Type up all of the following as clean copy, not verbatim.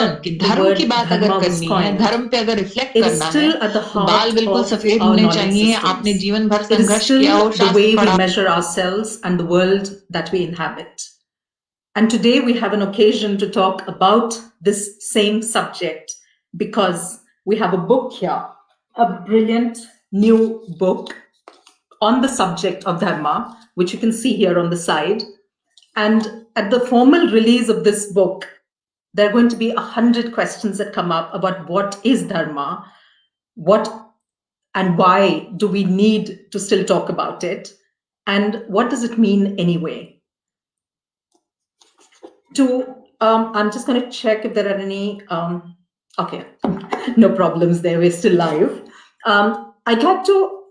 Question कि धर्म की बात अगर करनी है, धर्म पे अगर रिफ्लेक्ट करना है, तो बाल बिल्कुल सफेद होने चाहिए. आपने जीवन भर संघर्ष किया हो, शास्त्र पढ़ा. measure ourselves and the world that we inhabit. And today we have an occasion to talk about this same subject because we have a book here, a brilliant new book on the subject of Dharma, which you can see here on the side. And at the formal release of this book, there are going to be 100 questions that come up about what is Dharma, what and why do we need to still talk about it, and what does it mean anyway? I'm just going to check if there are any, okay, no problems there, we're still live. I'd like to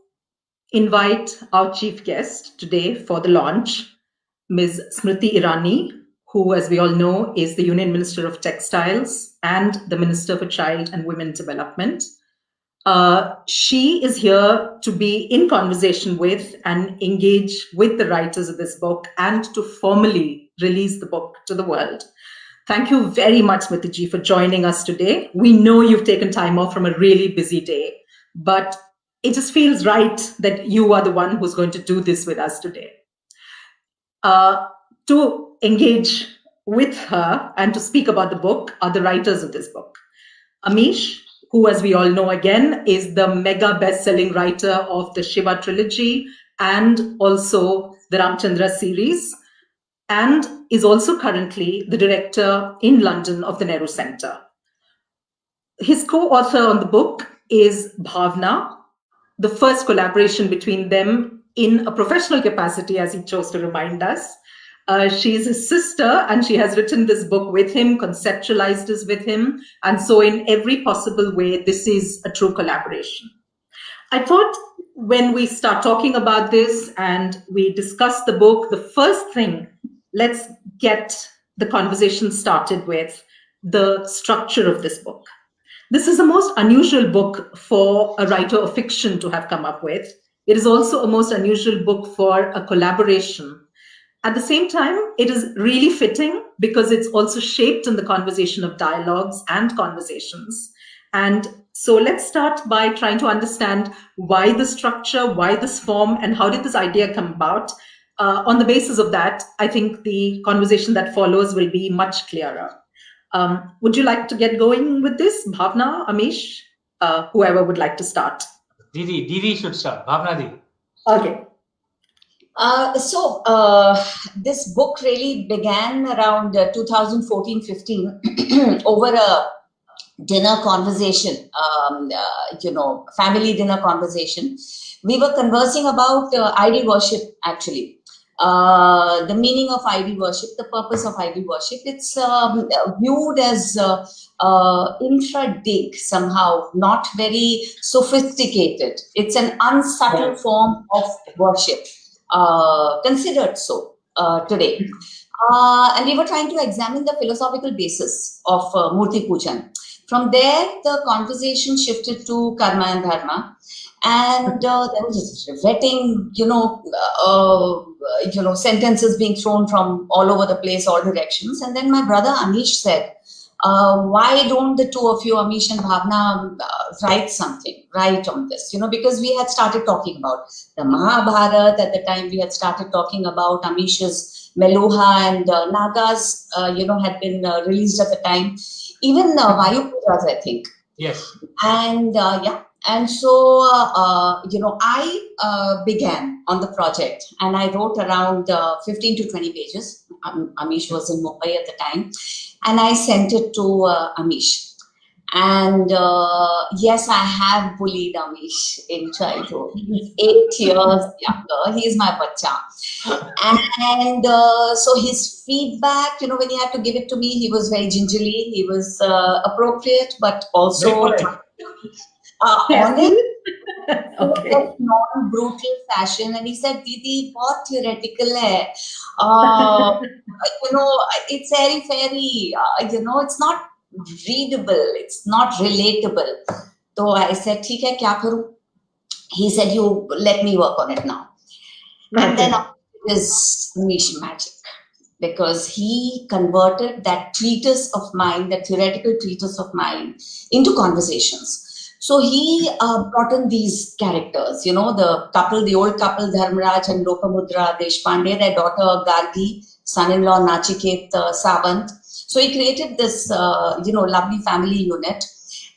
invite our chief guest today for the launch, Ms. Smriti Irani, who, as we all know, is the Union Minister of Textiles and the Minister for Child and Women Development. She is here to be in conversation with and engage with the writers of this book and to formally release the book to the world. Thank you very much, Smriti ji, for joining us today. We know you've taken time off from a really busy day, but it just feels right that you are the one who's going to do this with us today. To engage with her and to speak about the book are the writers of this book. Amish, who, as we all know again, is the mega best-selling writer of the Shiva trilogy and also the Ramchandra series, and is also currently the director in London of the Nehru Centre. His co-author on the book is Bhavna, the first collaboration between them in a professional capacity, as he chose to remind us. She is his sister, and she has written this book with him, conceptualized this with him, and so in every possible way, this is a true collaboration. I thought when we start talking about this and we discuss the book, the first thing, let's get the conversation started with the structure of this book. This is a most unusual book for a writer of fiction to have come up with. It is also a most unusual book for a collaboration. At the same time, it is really fitting because it's also shaped in the conversation of dialogues and conversations. And so let's start by trying to understand why the structure, why this form, and how did this idea come about? On the basis of that, I think the conversation that follows will be much clearer. Would you like to get going with this? Bhavna, Amish, whoever would like to start. Didi should start. Bhavna Didi. Okay. This book really began around 2014-15 over a dinner conversation, family dinner conversation. We were conversing about idol worship, actually. The meaning of idol worship, the purpose of idol worship. It's viewed as infra-dig somehow, not very sophisticated. It's an unsubtle form of worship. Considered so today. And we were trying to examine the philosophical basis of Murti Pujan. From there, the conversation shifted to karma and dharma. And there was just riveting, sentences being thrown from all over the place, all directions. And then my brother Amish said, why don't the two of you, Amish and Bhavna, write on this, because we had started talking about the Mahabharata at the time. We had started talking about Amish's Meluha and Nagas, had been released at the time. Even Vayu Pujas, I think. Yes. And And so, I began on the project and I wrote around 15 to 20 pages. Amish was in Mumbai at the time. And I sent it to Amish. And yes, I have bullied Amish in childhood. He's 8 years younger. He's my bacha. And so his feedback, when he had to give it to me, he was very gingerly. He was appropriate, but also honest. Okay. Non-brutal fashion. And he said, Didi, what theoretical hai. It's very, it's not readable, it's not relatable. So I said, "Theek hai, kya karu?" He said, "You let me work on it now." And then is Amish magic. because he converted that treatise of mine, that theoretical treatise of mine, into conversations. So he brought in these characters, the old couple, Dharmaraj and Lopamudra Deshpande, their daughter Gargi, son-in-law Nachiket Sawant. So he created this, lovely family unit,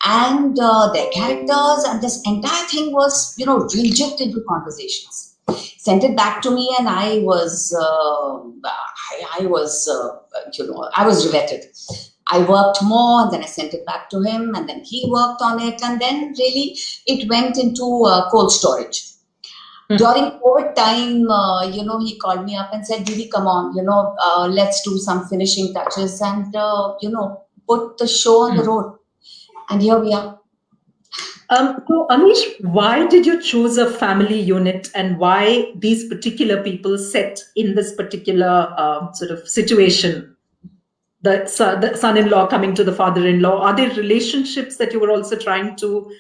and their characters, and this entire thing was, reject into conversations. Sent it back to me, and I was riveted. I worked more, and then I sent it back to him, and then he worked on it, and then really it went into cold storage. During COVID time, he called me up and said, Didi, come on, let's do some finishing touches and, put the show on the road. And here we are. So, Amish, why did you choose a family unit, and why these particular people set in this particular sort of situation? The son-in-law coming to the father-in-law. Are there relationships that you were also trying to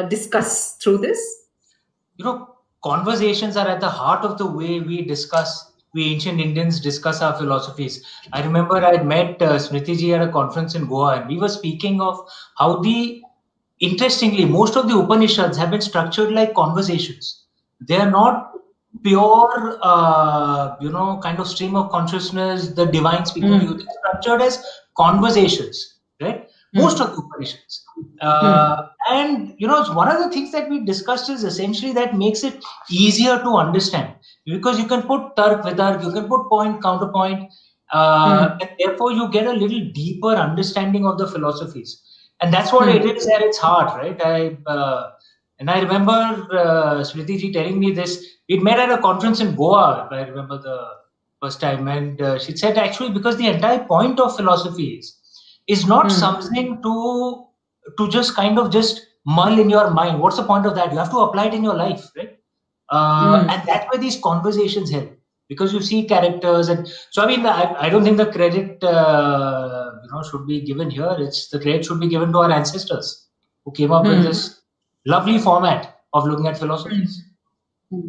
discuss through this? Conversations are at the heart of the way we ancient Indians discuss our philosophies. I remember I had met Smriti ji at a conference in Goa, and we were speaking of how interestingly, most of the Upanishads have been structured like conversations. They are not pure, kind of stream of consciousness, the divine speaking to you. They're structured as conversations, right? Most of the Upanishads. And, one of the things that we discussed is essentially that makes it easier to understand, because you can put tark, vitark, you can put point, counterpoint, and therefore you get a little deeper understanding of the philosophies. And that's what it is at its heart, right? I remember Smriti ji telling me this. We'd met at a conference in Goa, I remember the first time, and she said, actually, because the entire point of philosophy is not something to just kind of just mull in your mind. What's the point of that? You have to apply it in your life, right? And that's where these conversations help, because you see characters. And so, I mean, I don't think the credit should be given here. The credit should be given to our ancestors who came up with this lovely format of looking at philosophies.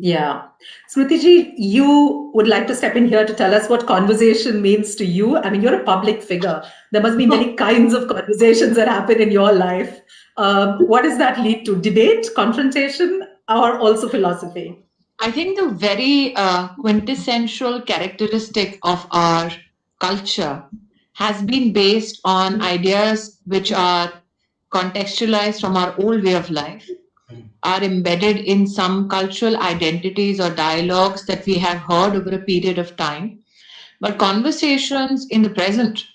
Yeah. Smriti ji, you would like to step in here to tell us what conversation means to you. I mean, you're a public figure. There must be many kinds of conversations that happen in your life. What does that lead to? Debate, confrontation, or also philosophy? I think the very quintessential characteristic of our culture has been based on ideas which are contextualized from our old way of life, are embedded in some cultural identities or dialogues that we have heard over a period of time. But conversations in the present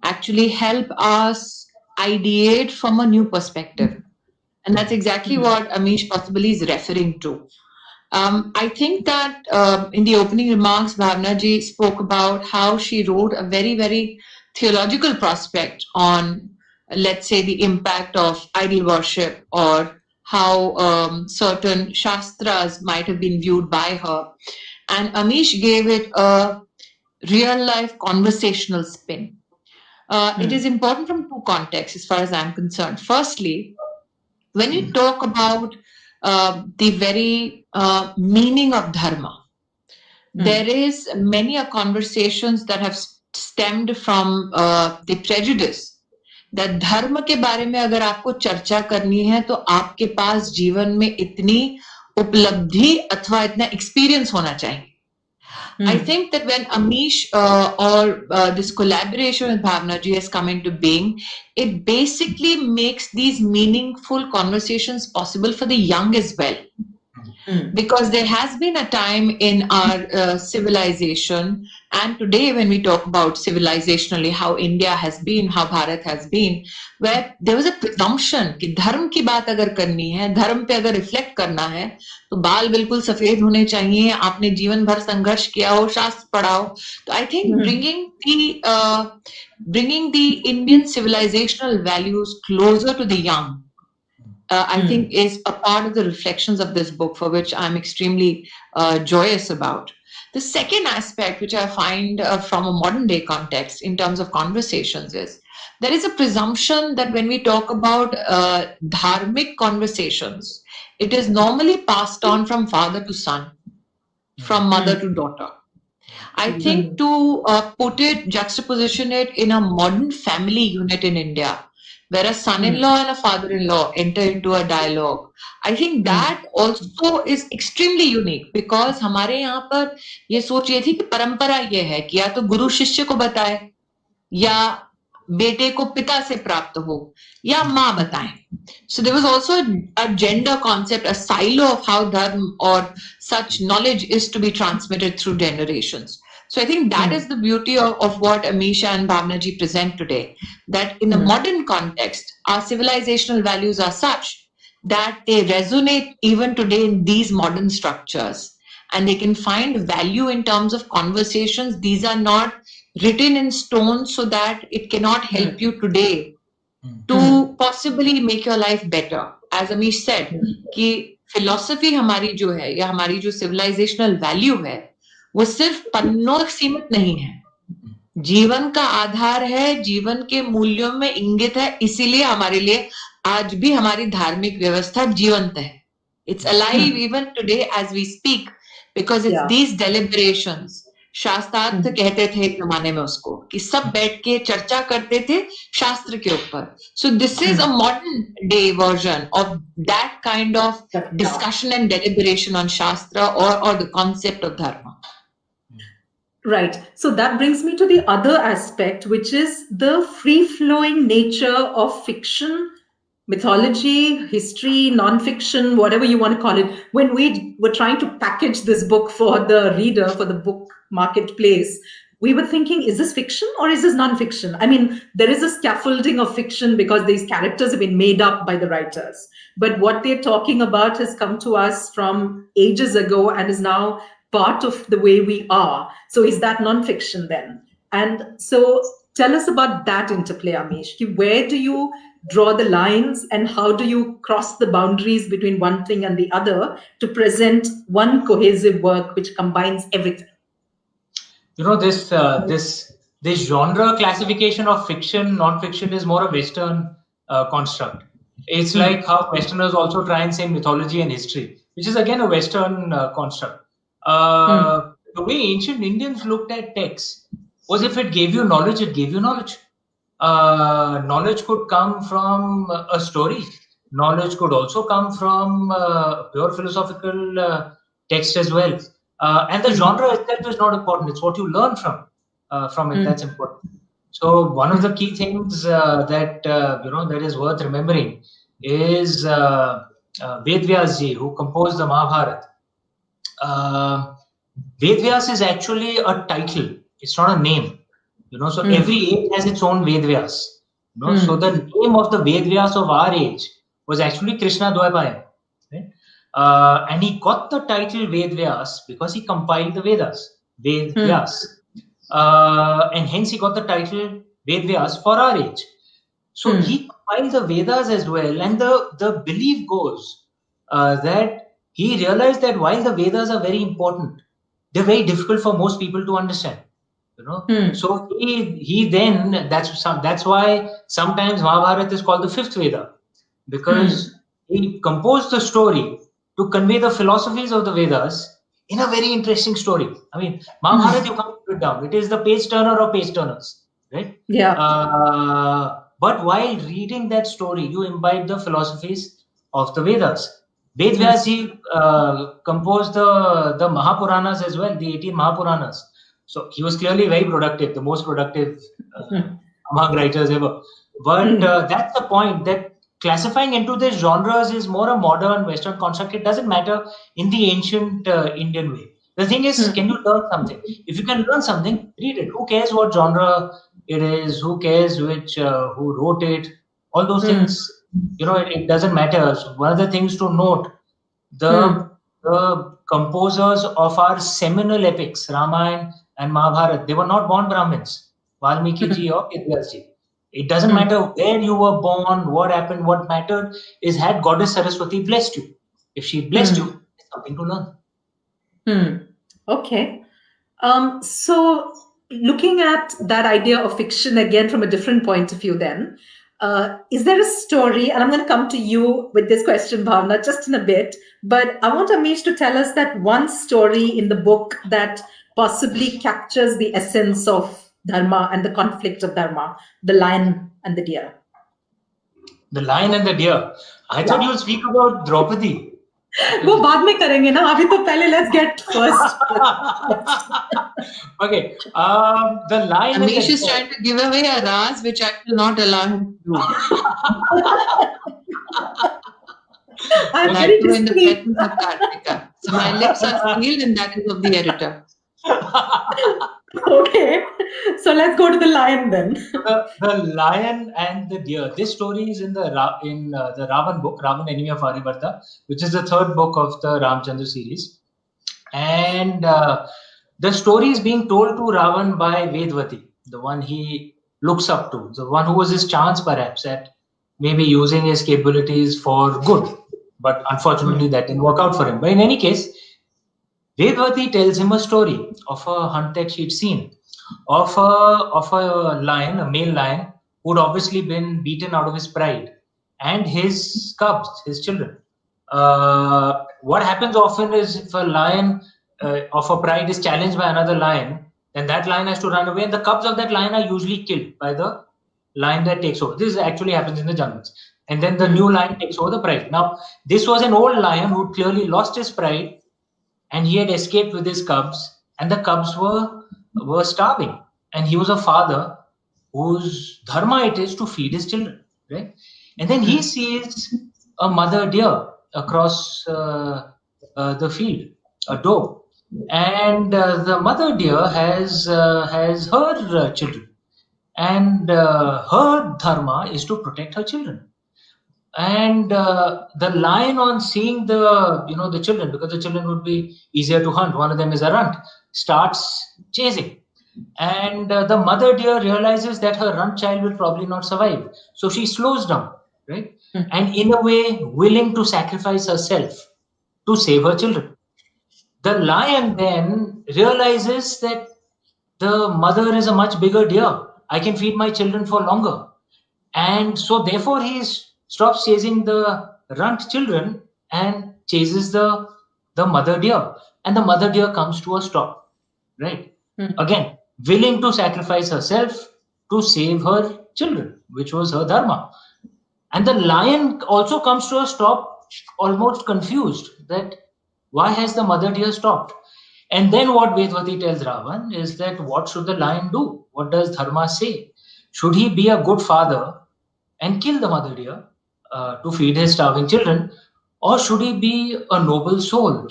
actually help us ideate from a new perspective. And that's exactly what Amish possibly is referring to. I think that in the opening remarks, Bhavna ji spoke about how she wrote a very, very theological prospect on, let's say, the impact of idol worship, or how certain shastras might have been viewed by her. And Amish gave it a real-life conversational spin. It is important from two contexts as far as I'm concerned. Firstly, when you talk about the very meaning of dharma, there is many conversations that have stemmed from the prejudice that धर्म के बारे में अगर आपको चर्चा करनी है तो आपके पास जीवन में इतनी उपलब्धि अथवा इतना एक्सपीरियंस होना चाहिए. I think that when Amish or this collaboration with Bhavna ji has come into being, it basically makes these meaningful conversations possible for the young as well. Because there has been a time in our civilization, and today when we talk about civilizationally how India has been, how Bharat has been, where there was a presumption कि धर्म की बात अगर करनी है, धर्म पे अगर रिफ्लेक्ट करना है, तो बाल बिल्कुल सफेद होने चाहिए, आपने जीवन भर संघर्ष किया हो, शास्त्र पढ़ा हो. तो I think bringing the Indian civilizational values closer to the young, I think is a part of the reflections of this book, for which I'm extremely joyous about. The second aspect, which I find from a modern day context in terms of conversations, is there is a presumption that when we talk about dharmic conversations, it is normally passed on from father to son, from mother to daughter. I think to juxtaposition it in a modern family unit in India, where a son-in-law and a father-in-law enter into a dialogue, I think that also is extremely unique because हमारे यहाँ पर ये सोच ये थी कि परंपरा ये है कि या तो गुरु शिष्य को बताए या बेटे को पिता से प्राप्त हो या माँ बताए. So there was also a gender concept, a silo of how dharma or such knowledge is to be transmitted through generations. So I think that is the beauty of what Amisha and Bhavnaji present today, that in the modern context, our civilizational values are such that they resonate even today in these modern structures. And they can find value in terms of conversations. These are not written in stone so that it cannot help you today to possibly make your life better. As Amish said, कि philosophy हमारी जो है या हमारी जो civilizational value है वो सिर्फ पन्नों सीमित नहीं है, जीवन का आधार है, जीवन के मूल्यों में इंगित है, इसीलिए हमारे लिए आज भी हमारी धार्मिक व्यवस्था जीवंत है. It's alive even today as we speak because it's these deliberations. शास्त्रार्थ कहते थे एक जमाने में उसको कि सब बैठ के चर्चा करते थे शास्त्र के ऊपर. So this is a modern day version of that kind of discussion and deliberation on shastra or the concept of dharma. Right. So that brings me to the other aspect, which is the free-flowing nature of fiction, mythology, history, non-fiction, whatever you want to call it. When we were trying to package this book for the reader, for the book marketplace, we were thinking, is this fiction or is this non-fiction? I mean, there is a scaffolding of fiction because these characters have been made up by the writers. But what they're talking about has come to us from ages ago and is now part of the way we are. So is that non-fiction then? And so tell us about that interplay, Amish. Where do you draw the lines and how do you cross the boundaries between one thing and the other to present one cohesive work which combines everything? You know, this genre classification of fiction, non-fiction is more a Western construct. It's like how Westerners also try and say mythology and history, which is again a Western construct. The way ancient Indians looked at texts was if it gave you knowledge, it gave you knowledge. Knowledge could come from a story. Knowledge could also come from pure philosophical text as well. And the genre itself is not important. It's what you learn from it that's important. So one of the key things that is worth remembering is Ved Vyas ji, who composed the Mahabharata. Ved Vyas is actually a title. It's not a name. So every age has its own Ved Vyas. So the name of the Ved Vyas of our age was actually Krishna Dwaipayam. Right? And he got the title Ved Vyas because he compiled the Vedas, Ved Vyas. And hence he got the title Ved Vyas for our age. So he compiled the Vedas as well. And the belief goes that he realized that while the Vedas are very important, they're very difficult for most people to understand. So he then that's why sometimes Mahabharata is called the fifth Veda, because he composed the story to convey the philosophies of the Vedas in a very interesting story. I mean, Mahabharata, you can't put it down. It is the page turner of page turners, right? Yeah. But while reading that story, you imbibe the philosophies of the Vedas. Ved Vyas, he composed the Mahapuranas as well, the 18 Mahapuranas. So he was clearly very productive, the most productive among writers ever. But that's the point, that classifying into these genres is more a modern Western construct. It doesn't matter in the ancient Indian way. The thing is, can you learn something? If you can learn something, read it. Who cares what genre it is? Who cares who wrote it? All those things, it doesn't matter. So one of the things to note, the composers of our seminal epics, Ramayana and Mahabharata, they were not born Brahmins, Valmiki ji or Vedas ji. It doesn't matter where you were born, what happened. What mattered is, had Goddess Saraswati blessed you. If she blessed you, it's something to learn. Okay. So looking at that idea of fiction again from a different point of view then, is there a story, and I'm going to come to you with this question, Bhavna, just in a bit, but I want Amish to tell us that one story in the book that possibly captures the essence of Dharma and the conflict of Dharma, the lion and the deer? The Lion and the Deer. I thought you would speak about Draupadi. वो बाद में करेंगे ना, अभी तो पहले let's get first. Okay. The Lion and the Amish is Deer. trying to give away a raz which I will not allow him to do. I'm That very too in the discreet. presence of Kartika. So my lips are sealed, and that is of the editor. Okay, so let's go to the lion then. The Lion and the Deer. This story is in the Ravan book, Ravan Enemy of Aryavarta, which is the third book of the Ramchandra series. And the story is being told to Ravan by Vedvati, the one he looks up to, the one who was his chance perhaps at maybe using his capabilities for good. But unfortunately, that didn't work out for him. But in any case, Vedvati tells him a story of a hunt that she'd seen of a lion, a male lion, who'd obviously been beaten out of his pride, and his cubs, his children. What happens often is if a lion of a pride is challenged by another lion, then that lion has to run away, and the cubs of that lion are usually killed by the lion that takes over. This actually happens in the jungles. And then the new lion takes over the pride. Now, this was an old lion who clearly lost his pride, and he had escaped with his cubs, and the cubs were starving. And he was a father whose dharma it is to feed his children, right? And then he sees a mother deer across the field, a doe, and the mother deer has her children, and her dharma is to protect her children. And the lion, on seeing the children, because the children would be easier to hunt, one of them is a runt, starts chasing. And the mother deer realizes that her runt child will probably not survive, so she slows down, right? And in a way willing to sacrifice herself to save her children. The lion then realizes that the mother is a much bigger deer. I can feed my children for longer. And so therefore he stops chasing the runt children and chases the mother deer. And the mother deer comes to a stop, right? Again, willing to sacrifice herself to save her children, which was her dharma. And the lion also comes to a stop, almost confused that why has the mother deer stopped? And then what Vedvati tells Ravan is that what should the lion do? What does Dharma say? Should he be a good father and kill the mother deer to feed his starving children? Or should he be a noble soul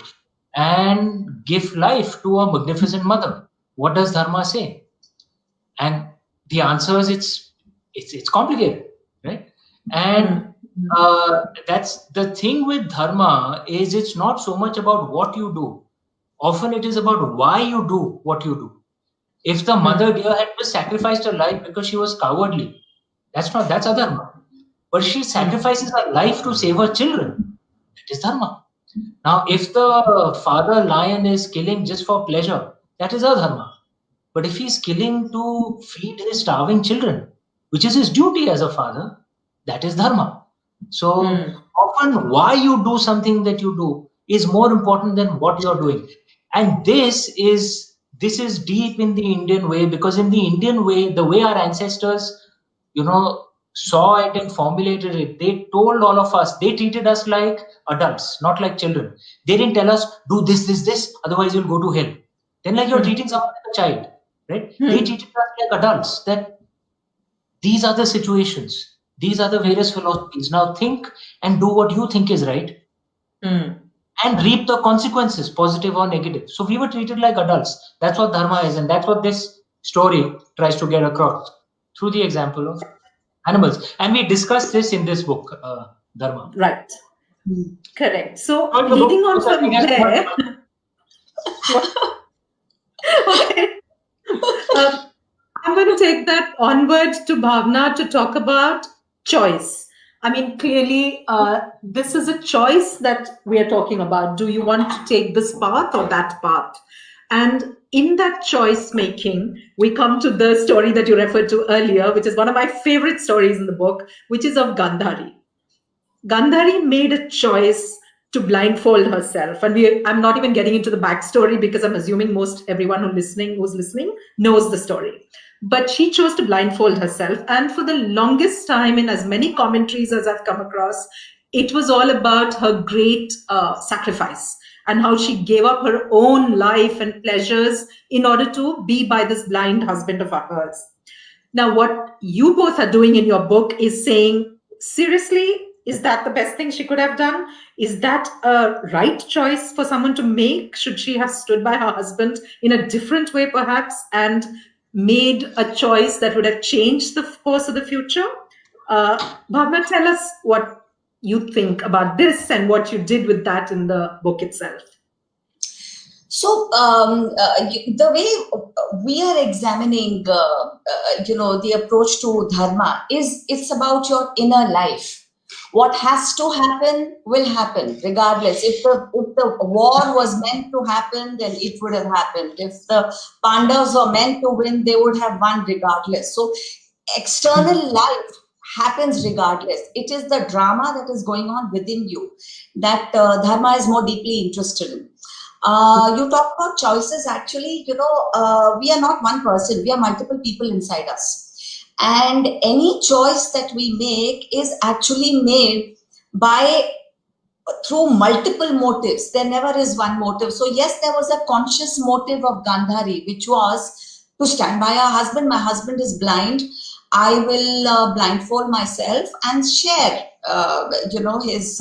and give life to a magnificent mother? What does Dharma say? And the answer is it's complicated, right? And that's the thing with Dharma, is it's not so much about what you do. Often it is about why you do what you do. If the mother deer had just sacrificed her life because she was cowardly, that's adharma. But she sacrifices her life to save her children, that is dharma. Now, if the father lion is killing just for pleasure, that is adharma. But if he's killing to feed his starving children, which is his duty as a father, that is dharma. So often why you do something that you do is more important than what you're doing. And this is deep in the Indian way, because in the Indian way, the way our ancestors, saw it and formulated it, they told all of us, they treated us like adults, not like children. They didn't tell us, do this, otherwise you'll go to hell. Then like you're treating someone like a child, right? They treated us like adults, that these are the situations, these are the various philosophies. Now think and do what you think is right. And reap the consequences, positive or negative. So we were treated like adults. That's what dharma is, and that's what this story tries to get across through the example of animals. And we discussed this in this book, Dharma. Right. Correct. So leading on from there, okay. I'm going to take that onwards to Bhavna to talk about choice. I mean, clearly, this is a choice that we are talking about. Do you want to take this path or that path? And in that choice making, we come to the story that you referred to earlier, which is one of my favorite stories in the book, which is of Gandhari. Gandhari made a choice to blindfold herself. And I'm not even getting into the backstory because I'm assuming most everyone who's listening knows the story. But she chose to blindfold herself. And for the longest time, in as many commentaries as I've come across, it was all about her great sacrifice and how she gave up her own life and pleasures in order to be by this blind husband of hers. Now, what you both are doing in your book is saying, seriously, is that the best thing she could have done? Is that a right choice for someone to make? Should she have stood by her husband in a different way, perhaps, and made a choice that would have changed the course of the future? Bhavna, tell us what you think about this and what you did with that in the book itself. So the way we are examining, the approach to dharma it's about your inner life. What has to happen will happen regardless. If the war was meant to happen, then it would have happened. If the Pandavas were meant to win, they would have won regardless. So external life happens regardless. It is the drama that is going on within you that dharma is more deeply interested in. You talk about choices. Actually, we are not one person. We are multiple people inside us. And any choice that we make is actually made through multiple motives. There never is one motive. So yes, there was a conscious motive of Gandhari, which was to stand by her husband. My husband is blind. I will blindfold myself and share, his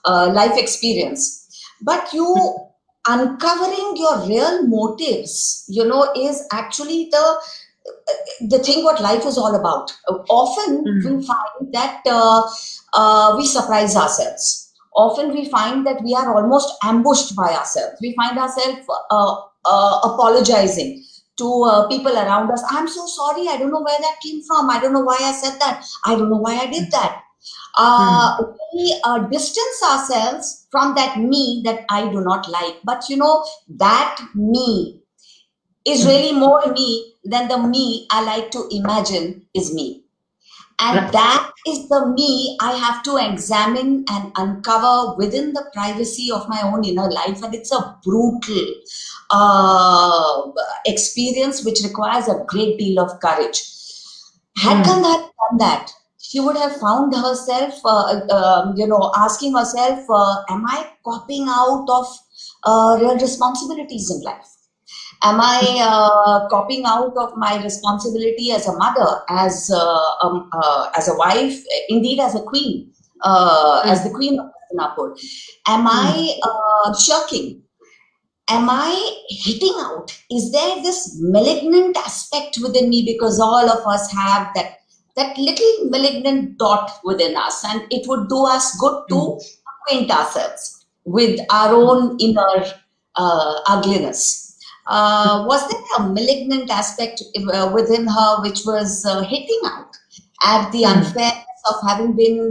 life experience. But you uncovering your real motives, is actually the thing what life is all about. Often we find that we surprise ourselves. Often we find that we are almost ambushed by ourselves. We find ourselves apologizing to people around us. I'm so sorry. I don't know where that came from. I don't know why I said that. I don't know why I did that. We distance ourselves from that me that I do not like. But that me is really more me than the me I like to imagine is me. And that is the me I have to examine and uncover within the privacy of my own inner life. And it's a brutal experience which requires a great deal of courage. Had Gandhari done that, she would have found herself, asking herself, am I copying out of real responsibilities in life? Am I copying out of my responsibility as a mother, as a wife, indeed as a queen, as the queen of Hastinapur? Am I shirking? Am I hitting out? Is there this malignant aspect within me? Because all of us have that little malignant dot within us, and it would do us good to acquaint ourselves with our own inner ugliness. Was there a malignant aspect within her which was hitting out at the unfairness of having been,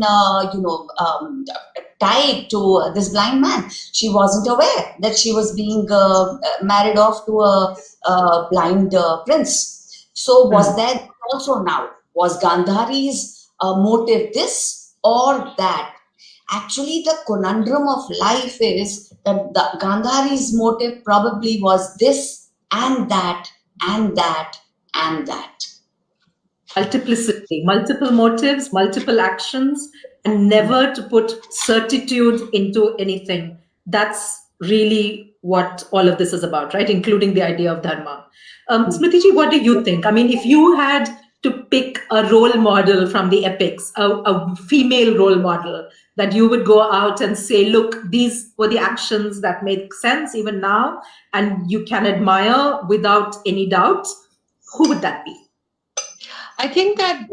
tied to this blind man? She wasn't aware that she was being married off to a blind prince. So was there also now? Was Gandhari's motive this or that? Actually, the conundrum of life is that the Gandhari's motive probably was this and that and that and that. Multiplicity, multiple motives, multiple actions, and never to put certitude into anything. That's really what all of this is about, right? Including the idea of dharma. Smritiji, what do you think? I mean, if you had to pick a role model from the epics, a female role model that you would go out and say, look, these were the actions that make sense even now, and you can admire without any doubt, who would that be? I think that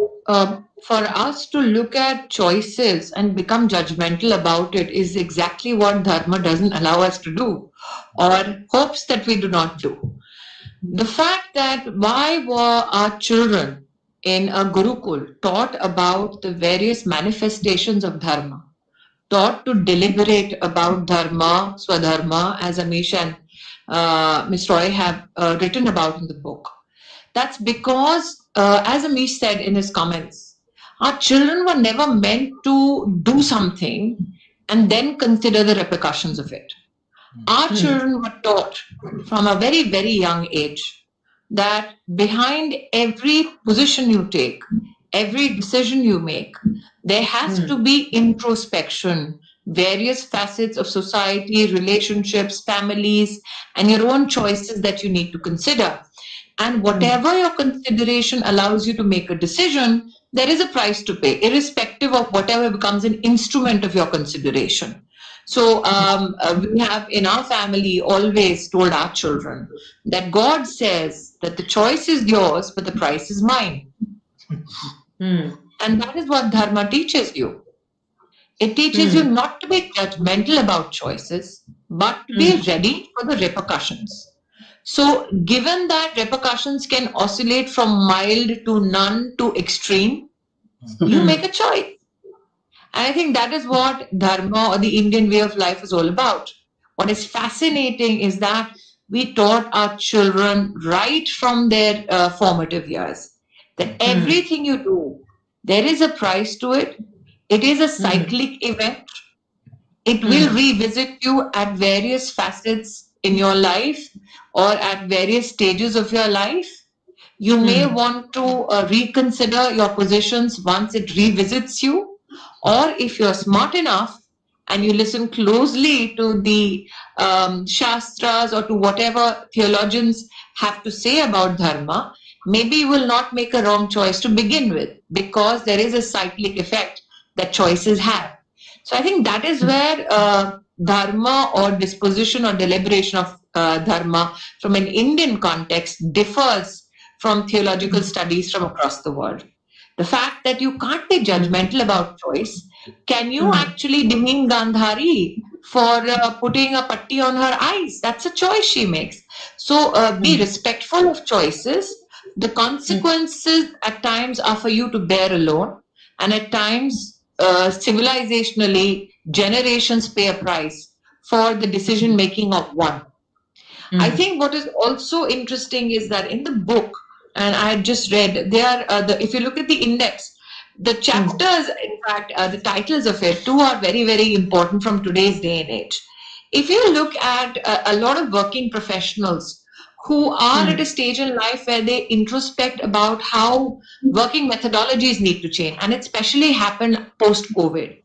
for us to look at choices and become judgmental about it is exactly what Dharma doesn't allow us to do, or hopes that we do not do. The fact that why were our children in a Gurukul taught about the various manifestations of Dharma, taught to deliberate about Dharma, Swadharma, as Amish and Ms. Roy have written about in the book. That's because, as Amish said in his comments, our children were never meant to do something and then consider the repercussions of it. Our children were taught from a very, very young age that behind every position you take, every decision you make, there has to be introspection, various facets of society, relationships, families, and your own choices that you need to consider. And whatever your consideration allows you to make a decision, there is a price to pay, irrespective of whatever becomes an instrument of your consideration. So we have in our family always told our children that God says that the choice is yours, but the price is mine. And that is what Dharma teaches you. It teaches you not to be judgmental about choices, but to be ready for the repercussions. So given that repercussions can oscillate from mild to none to extreme, you make a choice. And I think that is what Dharma or the Indian way of life is all about. What is fascinating is that we taught our children right from their formative years that everything you do, there is a price to it. It is a cyclic event. It will revisit you at various facets in your life or at various stages of your life. You may want to reconsider your positions once it revisits you, or if you're smart enough and you listen closely to the Shastras or to whatever theologians have to say about Dharma, maybe you will not make a wrong choice to begin with, because there is a cyclic effect that choices have. So I think that is where Dharma or disposition or deliberation of Dharma from an Indian context differs from theological studies from across the world. The fact that you can't be judgmental about choice. Can you actually demean Gandhari for putting a patti on her eyes? That's a choice she makes. So be respectful of choices. The consequences at times are for you to bear alone, and at times civilizationally generations pay a price for the decision making of one. I think what is also interesting is that in the book, and I had just read, there if you look at the index, the chapters, in fact, the titles of it too are very, very important from today's day and age. If you look at a lot of working professionals who are at a stage in life where they introspect about how working methodologies need to change, and it especially happened post-COVID.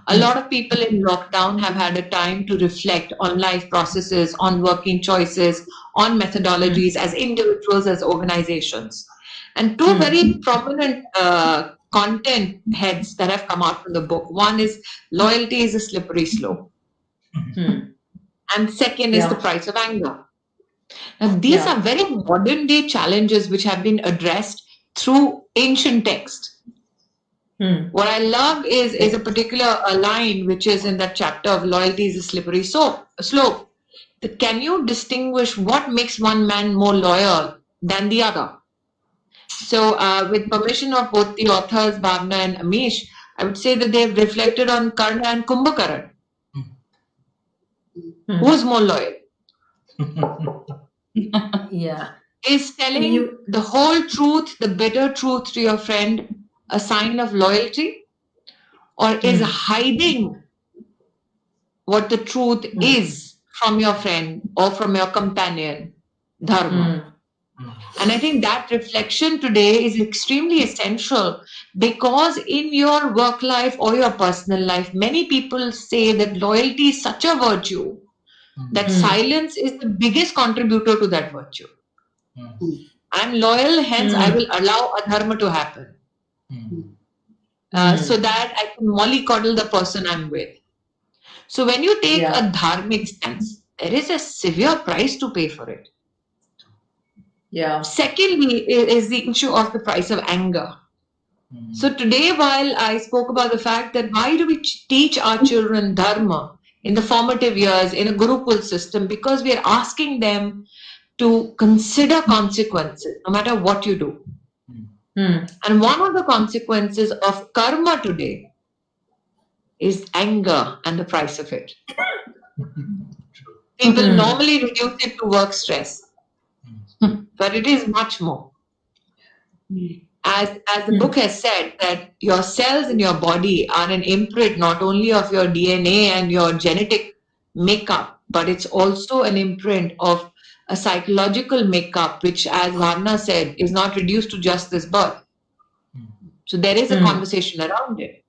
A lot of people in lockdown have had a time to reflect on life processes, on working choices, on methodologies as individuals, as organizations. And two very prominent content heads that have come out from the book. One is loyalty is a slippery slope. And second is the price of anger. Now, these are very modern day challenges which have been addressed through ancient text. What I love is a particular line which is in that chapter of loyalty is a slippery slope. That can you distinguish what makes one man more loyal than the other? So with permission of both the authors, Bhavna and Amish, I would say that they've reflected on Karna and Kumbhakaran. Who's more loyal? Is telling the whole truth, the bitter truth to your friend a sign of loyalty, or is hiding what the truth is from your friend or from your companion dharma? And I think that reflection today is extremely essential, because in your work life or your personal life, many people say that loyalty is such a virtue that silence is the biggest contributor to that virtue. I'm loyal, hence I will allow adharma to happen. So that I can mollycoddle the person I'm with. So when you take a dharmic stance, there is a severe price to pay for it. Secondly, is the issue of the price of anger. So today, while I spoke about the fact that why do we teach our children dharma in the formative years in a Gurukul system, because we are asking them to consider consequences no matter what you do. And one of the consequences of karma today is anger and the price of it. People normally reduce it to work stress, but it is much more. as the book has said, that your cells in your body are an imprint not only of your DNA and your genetic makeup, but it's also an imprint of a psychological makeup, which, as Varna said, is not reduced to just this birth. So there is a conversation around it.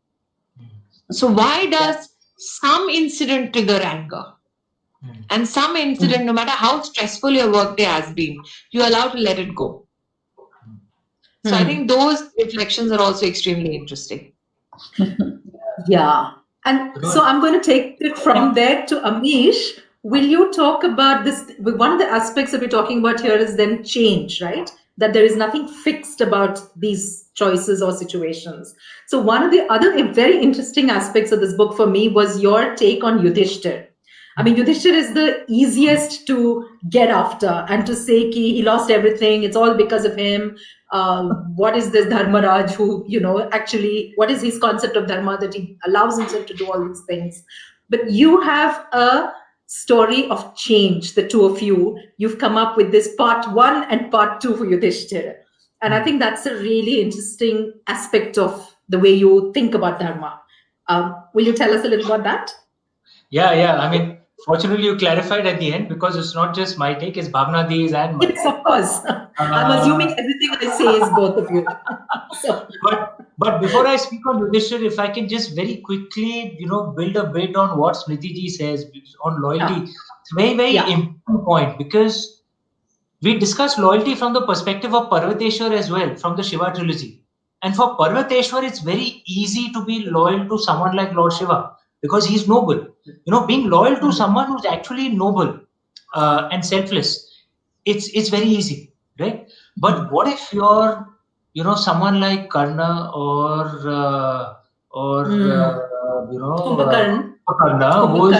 So why does some incident trigger anger? And some incident, no matter how stressful your workday has been, you're allowed to let it go. So I think those reflections are also extremely interesting. Yeah. And so I'm going to take it from there to Amish. Will you talk about this? One of the aspects that we're talking about here is then change, right? That there is nothing fixed about these choices or situations. So one of the other very interesting aspects of this book for me was your take on Yudhishthir. I mean, Yudhishthir is the easiest to get after and to say he lost everything. It's all because of him. What is this Dharmaraj who, actually, what is his concept of Dharma that he allows himself to do all these things? But you have a story of change, the two of you. You've come up with this part 1 and part 2 for Yudhishthir. And I think that's a really interesting aspect of the way you think about Dharma. Will you tell us a little about that? Yeah. I mean, fortunately, you clarified at the end, because it's not just my take, it's Bhavna Di's and my Yes, of course. I'm assuming everything I say is both of you. So. But before I speak on Yudhishthir, if I can just very quickly, build a bit on what Smriti ji says on loyalty. It's a very, very important point, because we discuss loyalty from the perspective of Parvateshwar as well, from the Shiva trilogy. And for Parvateshwar, it's very easy to be loyal to someone like Lord Shiva, because he's noble. Being loyal to someone who's actually noble and selfless, it's very easy, right? But what if you're, someone like Karna or Kumbhakarna, who's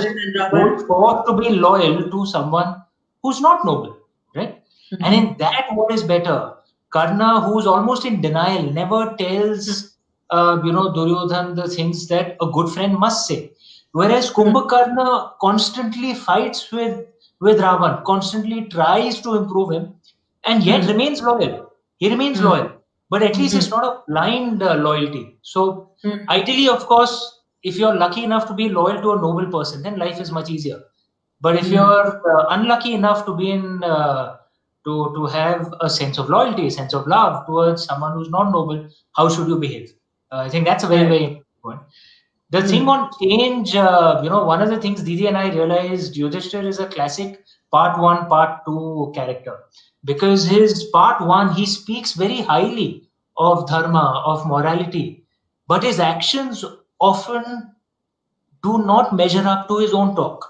forced to be loyal to someone who's not noble, right? And in that, what is better? Karna, who's almost in denial, never tells Duryodhan the things that a good friend must say. Whereas Kumbhakarna constantly fights with Ravan, constantly tries to improve him, and yet remains loyal. He remains loyal, but at least it's not a blind loyalty. So ideally, of course, if you're lucky enough to be loyal to a noble person, then life is much easier. But if you're unlucky enough to be in to have a sense of loyalty, a sense of love towards someone who's not noble, how should you behave? I think that's a very, very important point. The thing on change, one of the things Didi and I realized, Yudhishthir is a classic part 1, part 2 character, because his part 1, he speaks very highly of dharma, of morality, but his actions often do not measure up to his own talk.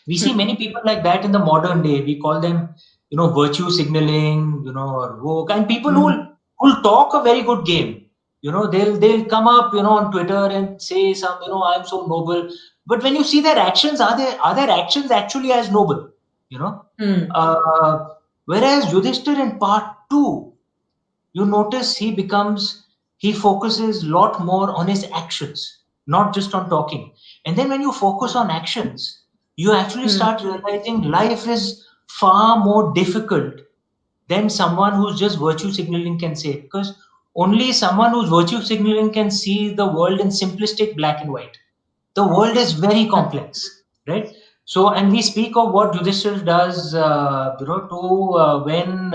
We see many people like that in the modern day. We call them, virtue signaling, or woke, and people who'll talk a very good game. They'll come up, on Twitter and say some, I'm so noble. But when you see their actions, are their actions actually as noble? Whereas Yudhishthir in part 2, you notice he focuses a lot more on his actions, not just on talking. And then when you focus on actions, you actually start realizing life is far more difficult than someone who's just virtue signaling can say, because only someone who's virtue signaling can see the world in simplistic black and white. The world is very complex, right? So, and we speak of what Yudhishthir does, when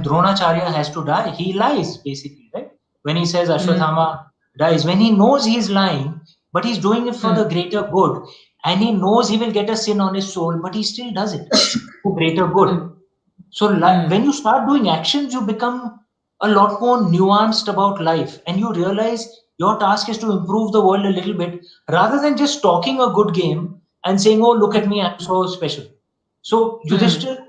Dronacharya has to die, he lies basically, right? When he says Ashwatthama dies, when he knows he's lying, but he's doing it for the greater good, and he knows he will get a sin on his soul, but he still does it for greater good. So when you start doing actions, you become a lot more nuanced about life, and you realize your task is to improve the world a little bit, rather than just talking a good game and saying, oh, look at me, I'm so special. So Yudhishthir,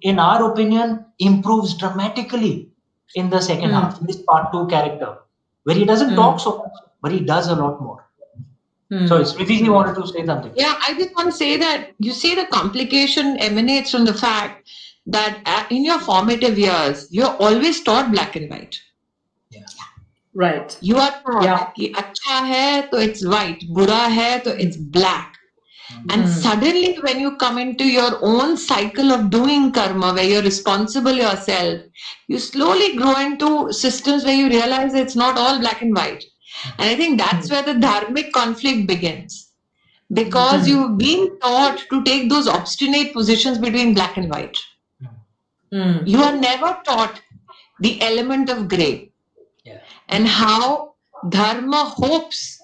in our opinion, improves dramatically in the second half, in this part 2 character, where he doesn't talk so much, but he does a lot more. So Smriti wanted to say something. Yeah, I just want to say that you see the complication emanates from the fact that in your formative years, you're always taught black and white. Yeah. Right. You are taught कि अच्छा है तो it's white, बुरा है तो it's black. And suddenly, when you come into your own cycle of doing karma, where you're responsible yourself, you slowly grow into systems where you realize it's not all black and white. And I think that's where the dharmic conflict begins. Because you've been taught to take those obstinate positions between black and white. You are never taught the element of gray. Yeah. And how dharma hopes,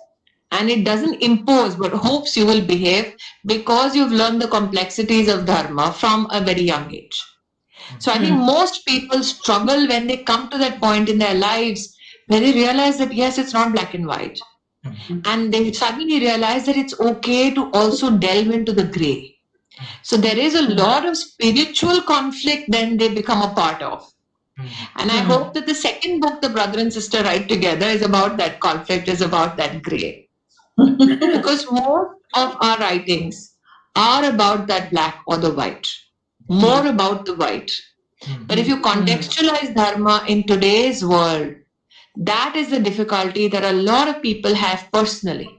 and it doesn't impose, but hopes you will behave because you've learned the complexities of dharma from a very young age. So I think most people struggle when they come to that point in their lives where they realize that yes, it's not black and white. And they suddenly realize that it's okay to also delve into the gray. So there is a lot of spiritual conflict then they become a part of. And I hope that the second book the brother and sister write together is about that conflict, is about that gray. Because most of our writings are about that black or the white, more about the white. But if you contextualize dharma in today's world, that is the difficulty that a lot of people have personally.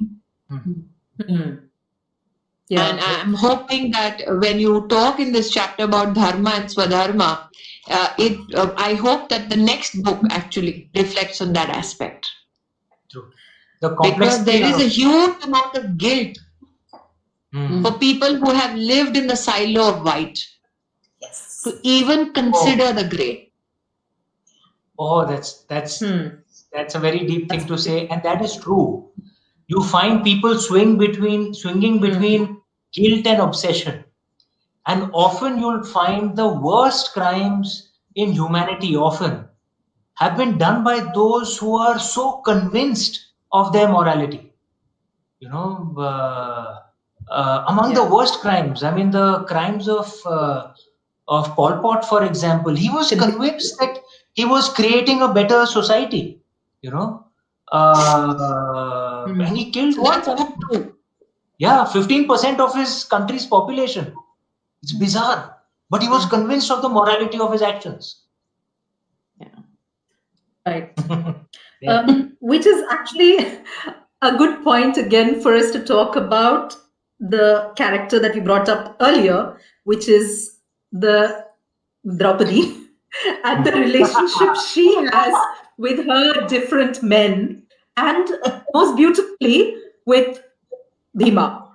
Yeah. And I'm hoping that when you talk in this chapter about dharma and swadharma, I hope that the next book actually reflects on that aspect. True. The Because there is a huge amount of guilt for people who have lived in the silo of white to even consider the gray. Oh, that's a very deep thing to say, and that is true. You find people swinging between guilt and obsession, and often you'll find the worst crimes in humanity often have been done by those who are so convinced of their morality. Among the worst crimes, I mean, the crimes of Pol Pot, for example, he was convinced that he was creating a better society. And he killed That's true. 15% of his country's population. It's bizarre, but he was convinced of the morality of his actions. Right. Which is actually a good point again for us to talk about the character that we brought up earlier, which is the Draupadi and the relationship she has with her different men, and most beautifully with Bhima.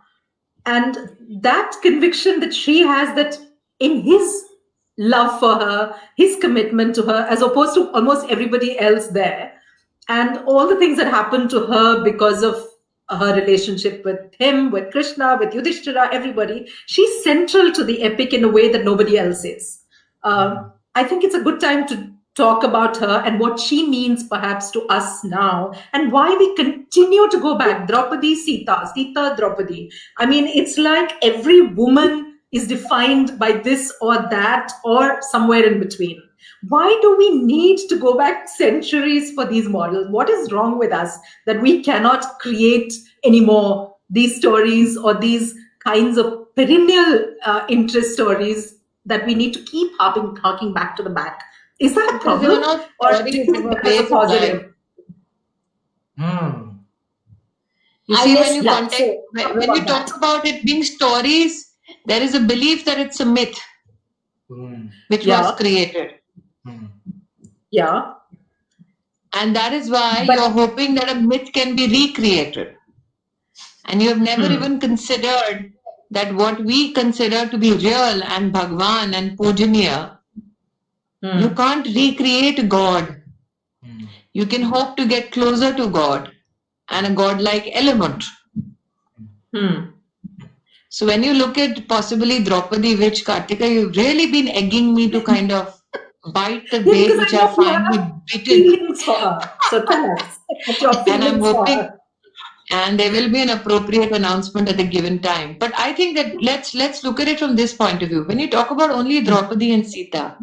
And that conviction that she has, that in his love for her, his commitment to her, as opposed to almost everybody else there, and all the things that happened to her because of her relationship with him, with Krishna, with Yudhishthira, everybody, she's central to the epic in a way that nobody else is. I think it's a good time to talk about her and what she means perhaps to us now, and why we continue to go back. Draupadi, Sita, Sita, Draupadi. I mean, it's like every woman is defined by this or that or somewhere in between. Why do we need to go back centuries for these models? What is wrong with us that we cannot create anymore these stories or these kinds of perennial interest stories that we need to keep harking back to the back? Is that a problem? Or do you think that's a positive? You see, when you talk about it being stories, there is a belief that it's a myth which was created. Yeah. And that is why you're hoping that a myth can be recreated. And you have never even considered that what we consider to be real and Bhagwan and Pujaniya, you can't recreate God. You can hope to get closer to God and a godlike element. So when you look at possibly Draupadi, which Kartika, you've really been egging me to kind of bite the bait which I finally bitten. So tell us. And I'm hoping, and there will be an appropriate announcement at a given time. But I think that let's look at it from this point of view. When you talk about only Draupadi and Sita,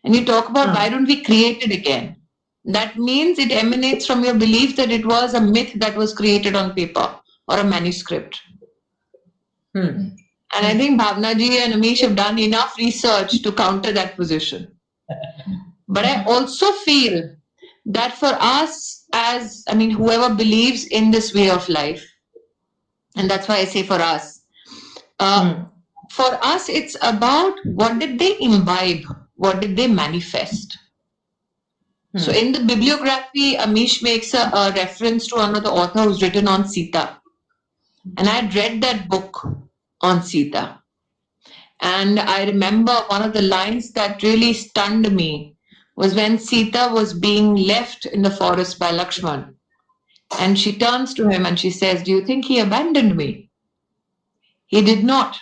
and you talk about why don't we create it again, that means it emanates from your belief that it was a myth that was created on paper or a manuscript. And I think Bhavnaji and Amish have done enough research to counter that position. But I also feel that for us, whoever believes in this way of life, and that's why I say for us, For us, it's about what did they imbibe, what did they manifest. So in the bibliography, Amish makes a reference to another author who's written on Sita. And I had read that book on Sita. And I remember one of the lines that really stunned me was when Sita was being left in the forest by Lakshman. And she turns to him and she says, "Do you think he abandoned me?" He did not.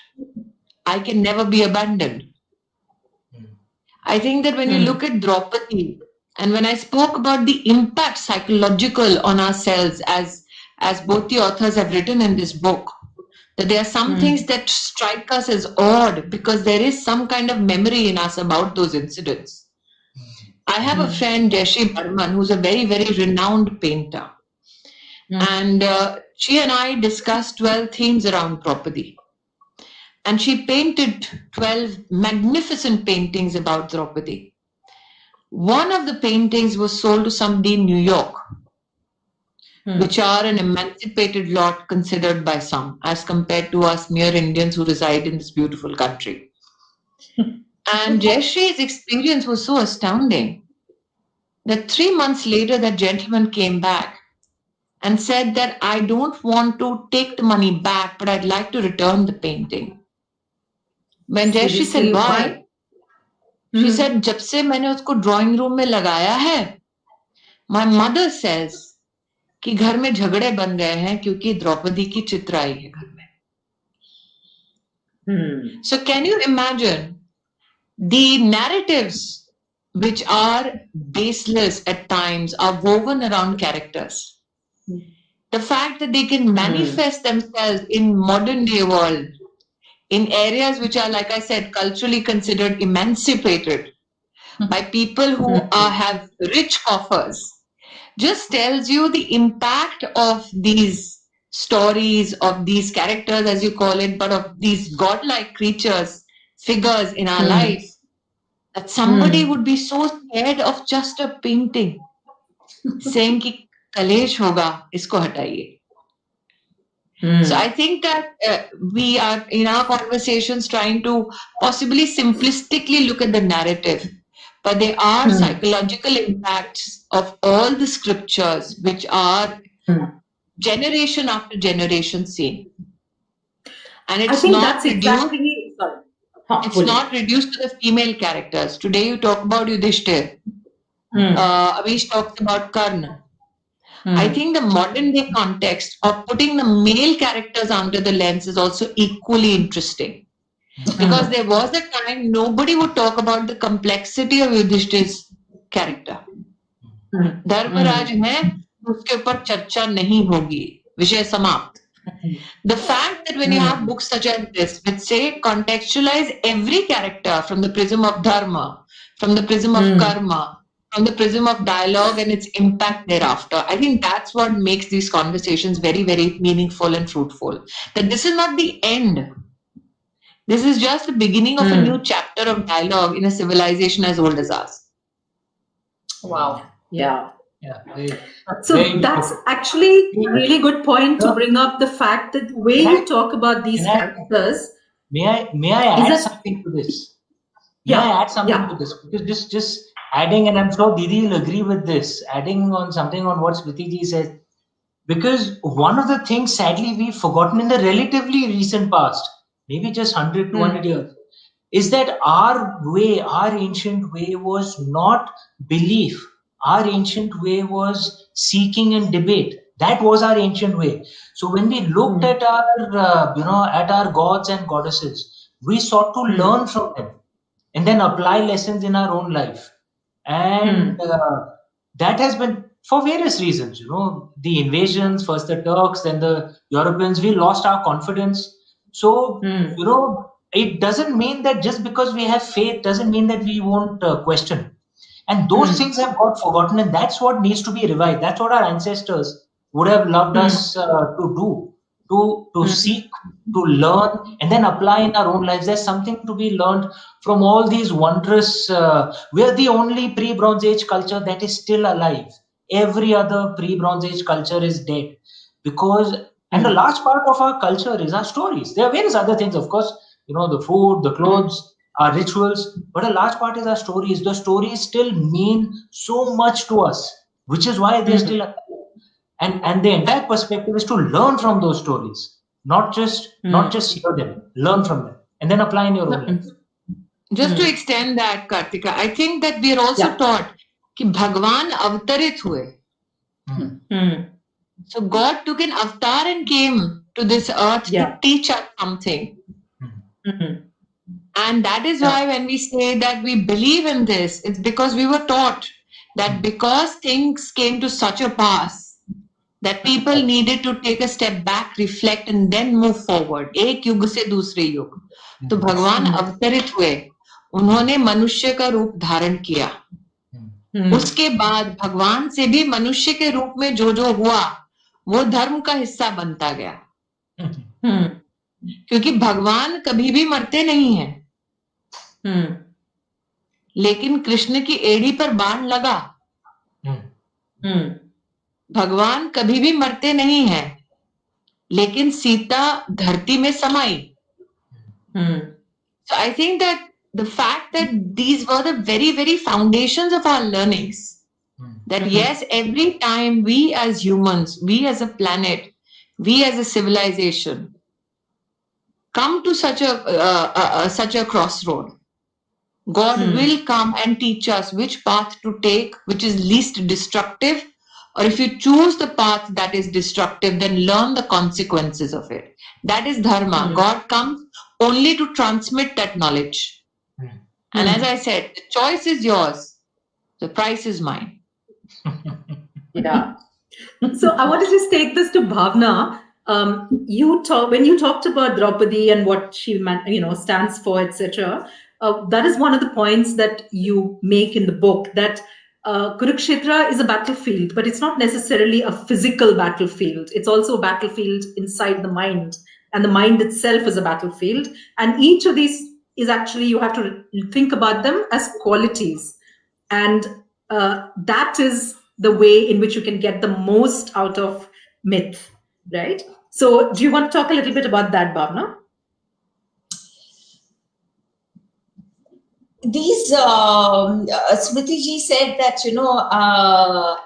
I can never be abandoned. I think that when you look at Draupadi, and when I spoke about the impact psychological on ourselves, as both the authors have written in this book, that there are some things that strike us as odd because there is some kind of memory in us about those incidents. I have a friend, Jashi Barman, who's a very, very renowned painter. And she and I discussed 12 themes around Draupadi. And she painted 12 magnificent paintings about Draupadi. One of the paintings was sold to somebody in New York, which are an emancipated lot considered by some, as compared to us mere Indians who reside in this beautiful country. And Jayashree's experience was so astounding that 3 months later, that gentleman came back and said that I don't want to take the money back, but I'd like to return the painting. When Jayashree said, "Why?" She said, "जब से मैंने उसको drawing room में लगाया है, my mother says कि घर में झगड़े बन गए हैं क्योंकि द्रौपदी की चित्र आई है घर में." So can you imagine the narratives which are baseless at times are woven around characters? The fact that they can manifest themselves in modern day world in areas which are, like I said, culturally considered emancipated by people who have rich coffers, just tells you the impact of these stories, of these characters, as you call it, but of these godlike creatures, figures in our life, that somebody would be so scared of just a painting, saying कि कलेश होगा, इसको हटाइए. So I think that we are in our conversations trying to possibly simplistically look at the narrative, but there are psychological impacts of all the scriptures which are generation after generation seen. And it's not reduced. It's not reduced to the female characters. Today you talk about Yudhishthir. Amish talks about Karna. I think the modern day context of putting the male characters under the lens is also equally interesting. Because there was a time nobody would talk about the complexity of Yudhishthir's character. Dharmaraj है, उसके ऊपर चर्चा नहीं होगी, विषय समाप्त. The fact that when you have books such as this, which say contextualize every character from the prism of dharma, from the prism of karma, from the prism of dialogue and its impact thereafter, I think that's what makes these conversations very, very meaningful and fruitful. That this is not the end. This is just the beginning of a new chapter of dialogue in a civilization as old as ours. Wow. Yeah. Very, So that's actually a really good point to bring up the fact that the way you talk about these characters. May I add something to this? May I add something to this? Because just adding, and I'm sure Didi will agree with this, adding on something on what Smriti ji said, because one of the things sadly we've forgotten in the relatively recent past, maybe just 100, 200 years, is that our way, our ancient way was not belief. Our ancient way was seeking and debate. That was our ancient way. So when we looked at our, at our gods and goddesses, we sought to learn from them and then apply lessons in our own life. And that has been for various reasons, the invasions, first the Turks, then the Europeans, we lost our confidence. So, it doesn't mean that just because we have faith doesn't mean that we won't question. And those things have got forgotten, and that's what needs to be revived. That's what our ancestors would have loved us to do, to seek, to learn, and then apply in our own lives. There's something to be learned from all these wondrous, we're the only pre-Bronze Age culture that is still alive. Every other pre-Bronze Age culture is dead. Because And a large part of our culture is our stories. There are various other things, of course, the food, the clothes, our rituals, but a large part is our stories. The stories still mean so much to us, which is why they're still alive. And the entire perspective is to learn from those stories, not just hear them, learn from them, and then apply in your own life. Just to extend that, Kartika, I think that we are also taught कि भगवान अवतरित हुए. So God took an avatar and came to this earth to teach us something. And that is why when we say that we believe in this, it's because we were taught that because things came to such a pass, that people needed to take a step back, reflect, and then move forward. एक युग से दूसरे युग. तो भगवान अवतरित हुए, उन्होंने मनुष्य का रूप धारण किया. उसके बाद भगवान से भी मनुष्य के रूप में जो हुआ, वो धर्म का हिस्सा बनता गया. क्योंकि भगवान कभी भी मरते नहीं हैं. लेकिन कृष्ण की एड़ी पर बाण लगा. भगवान कभी भी मरते नहीं हैं, लेकिन सीता धरती में समाई. So I think that the fact that these were the very, very foundations of our learnings, that yes, every time we as humans, we as a planet, we as a civilization come to such a crossroad, God will come and teach us which path to take, which is least destructive, or if you choose the path that is destructive, then learn the consequences of it. That is Dharma. God comes only to transmit that knowledge. And as I said, the choice is yours. The price is mine. So I want to just take this to Bhavna. When you talked about Draupadi and what she stands for, etc. That is one of the points that you make in the book, that Kurukshetra is a battlefield, but it's not necessarily a physical battlefield. It's also a battlefield inside the mind, and the mind itself is a battlefield. And each of these is actually, you have to think about them as qualities. And that is the way in which you can get the most out of myth, right? So do you want to talk a little bit about that, Bhavna? These Smriti ji said that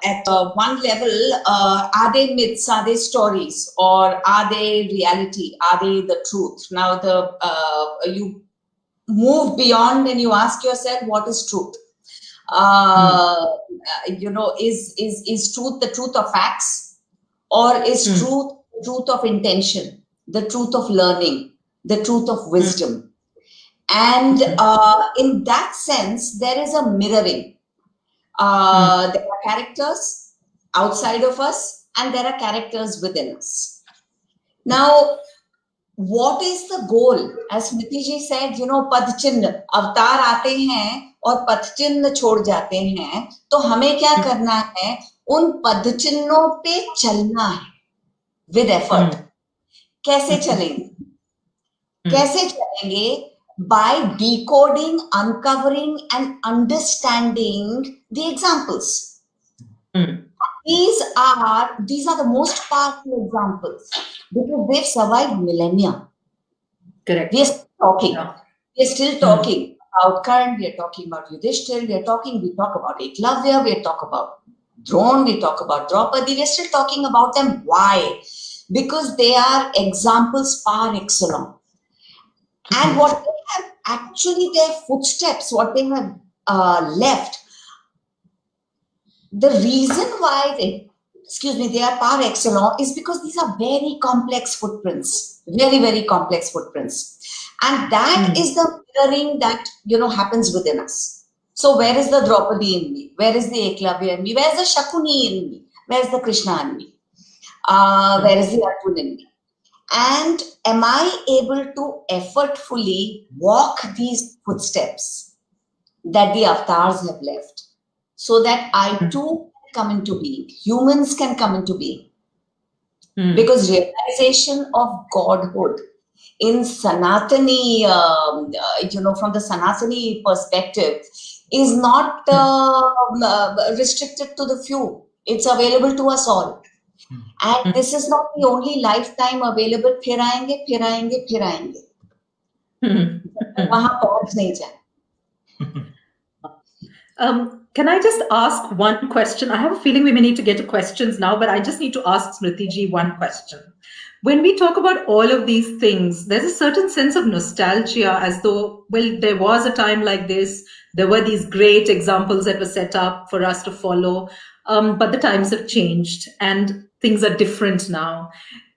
at one level, are they myths, are they stories, or are they reality, are they the truth? Now you move beyond and you ask yourself, what is truth? Is truth the truth of facts, or is truth the truth of intention, the truth of learning, the truth of wisdom? And in that sense, there is a mirroring. There are characters outside of us, and there are characters within us. Now, what is the goal? As Smriti ji said, padchinna, avatar aate hain aur padchinna chhod jate hain. तो हमें क्या करना है? उन पदचिन्हों पे चलना है with effort. कैसे चलेंगे? कैसे चलेंगे? By decoding, uncovering, and understanding the examples. These are the most powerful examples because they've survived millennia. Correct. We are still talking. We are still talking about Karn. We are talking about Yudhishthir. We talk about Eklavya. We talk about Drona. We talk about Draupadi. We are still talking about them. Why? Because they are examples par excellence. And what they have actually, their footsteps, what they have left, the reason why they are par excellence is because these are very complex footprints, very, very complex footprints. And that is the mirroring that, happens within us. So where is the Draupadi in me? Where is the Eklavya in me? Where is the Shakuni in me? Where is the Krishna in me? Where is the Arjuna in me? And am I able to effortfully walk these footsteps that the avatars have left so that I too can come into being? Humans can come into being. Because realization of godhood in Sanatani, from the Sanatani perspective, is not restricted to the few. It's available to us all. And this is not the only lifetime available. फिर आएंगे, फिर आएंगे, फिर आएंगे. वहाँ पहुँच नहीं जाए. Can I just ask one question? I have a feeling we may need to get to questions now, but I just need to ask Smriti ji one question. When we talk about all of these things, there's a certain sense of nostalgia as though, well, there was a time like this. There were these great examples that were set up for us to follow. But the times have changed and things are different now.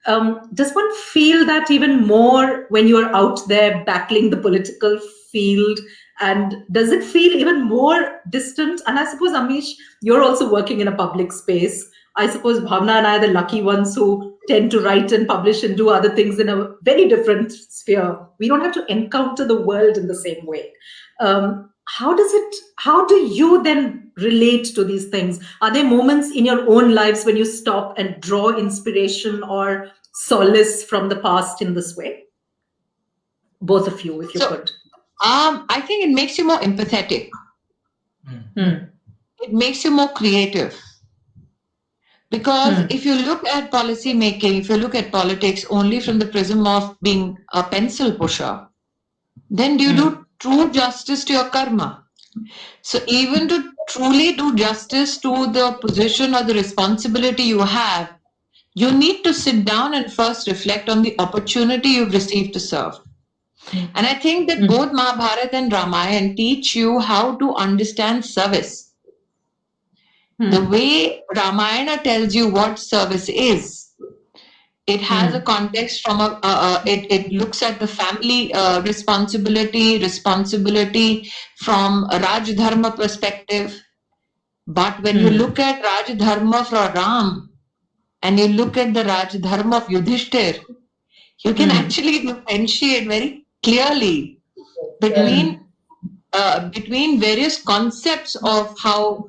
Does one feel that even more when you're out there battling the political field? And does it feel even more distant? And I suppose, Amish, you're also working in a public space. I suppose Bhavna and I are the lucky ones who tend to write and publish and do other things in a very different sphere. We don't have to encounter the world in the same way. How do you then relate to these things? Are there moments in your own lives when you stop and draw inspiration or solace from the past in this way? Both of you, if you could. I think it makes you more empathetic. It makes you more creative. Because if you look at policy making, if you look at politics only from the prism of being a pencil pusher, then do you do true justice to your karma? So even to truly do justice to the position or the responsibility you have, you need to sit down and first reflect on the opportunity you've received to serve. And I think that both Mahabharata and Ramayana teach you how to understand service. The way Ramayana tells you what service is, it has a context from it looks at the family responsibility from a Raj Dharma perspective. But when you look at Raj Dharma for Ram and you look at the Raj Dharma of Yudhishthir, you can actually differentiate very clearly between various concepts of how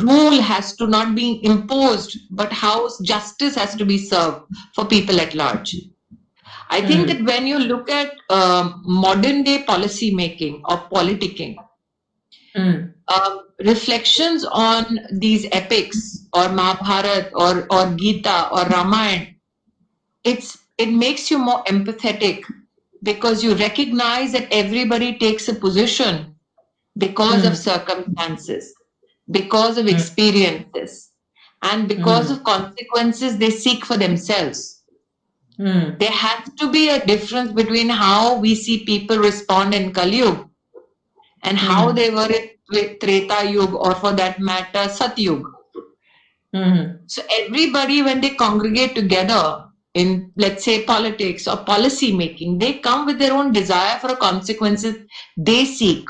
rule has to not be imposed, but how justice has to be served for people at large. I think that when you look at modern day policy making or politicking, reflections on these epics or Mahabharata or Gita or Ramayana, it makes you more empathetic because you recognize that everybody takes a position because of circumstances, because of experiences, and because of consequences they seek for themselves. There has to be a difference between how we see people respond in Kali Yuga and how they were in Treta Yuga or for that matter Sat Yuga. So everybody, when they congregate together in, let's say, politics or policy making, they come with their own desire for consequences they seek.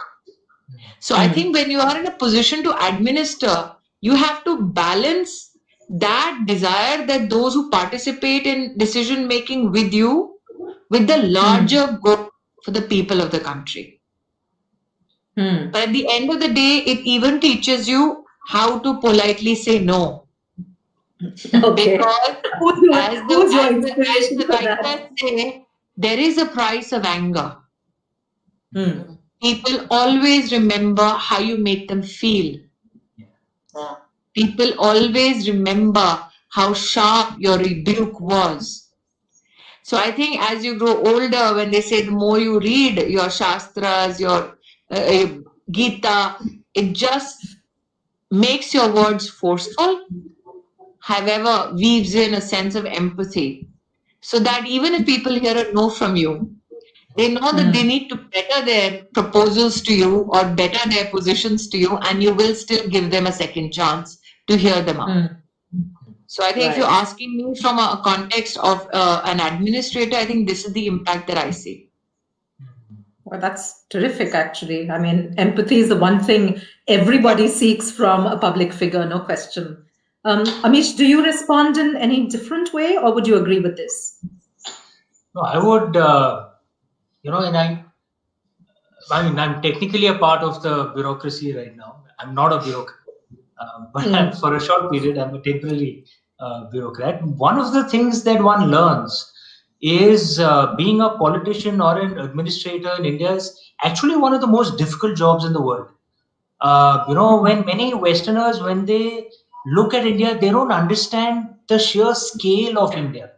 So I think when you are in a position to administer, you have to balance that desire that those who participate in decision making with you with the larger goal for the people of the country. But at the end of the day, it even teaches you how to politely say no. Okay. Because as the writers say, there is a price of anger. People always remember how you make them feel. People always remember how sharp your rebuke was. So I think as you grow older, when they say the more you read your Shastras, your Gita, it just makes your words forceful, however, weaves in a sense of empathy. So that even if people hear a no from you, they know that they need to better their proposals to you or better their positions to you, and you will still give them a second chance to hear them out. So I think if you're asking me from a context of an administrator, I think this is the impact that I see. Well, that's terrific, actually. I mean, empathy is the one thing everybody seeks from a public figure, no question. Amish, do you respond in any different way, or would you agree with this? No, I would, and I'm technically a part of the bureaucracy right now. I'm not a bureaucrat, but for a short period, I'm a temporary bureaucrat. One of the things that one learns is being a politician or an administrator in India is actually one of the most difficult jobs in the world. When many Westerners, when they look at India, they don't understand the sheer scale of India.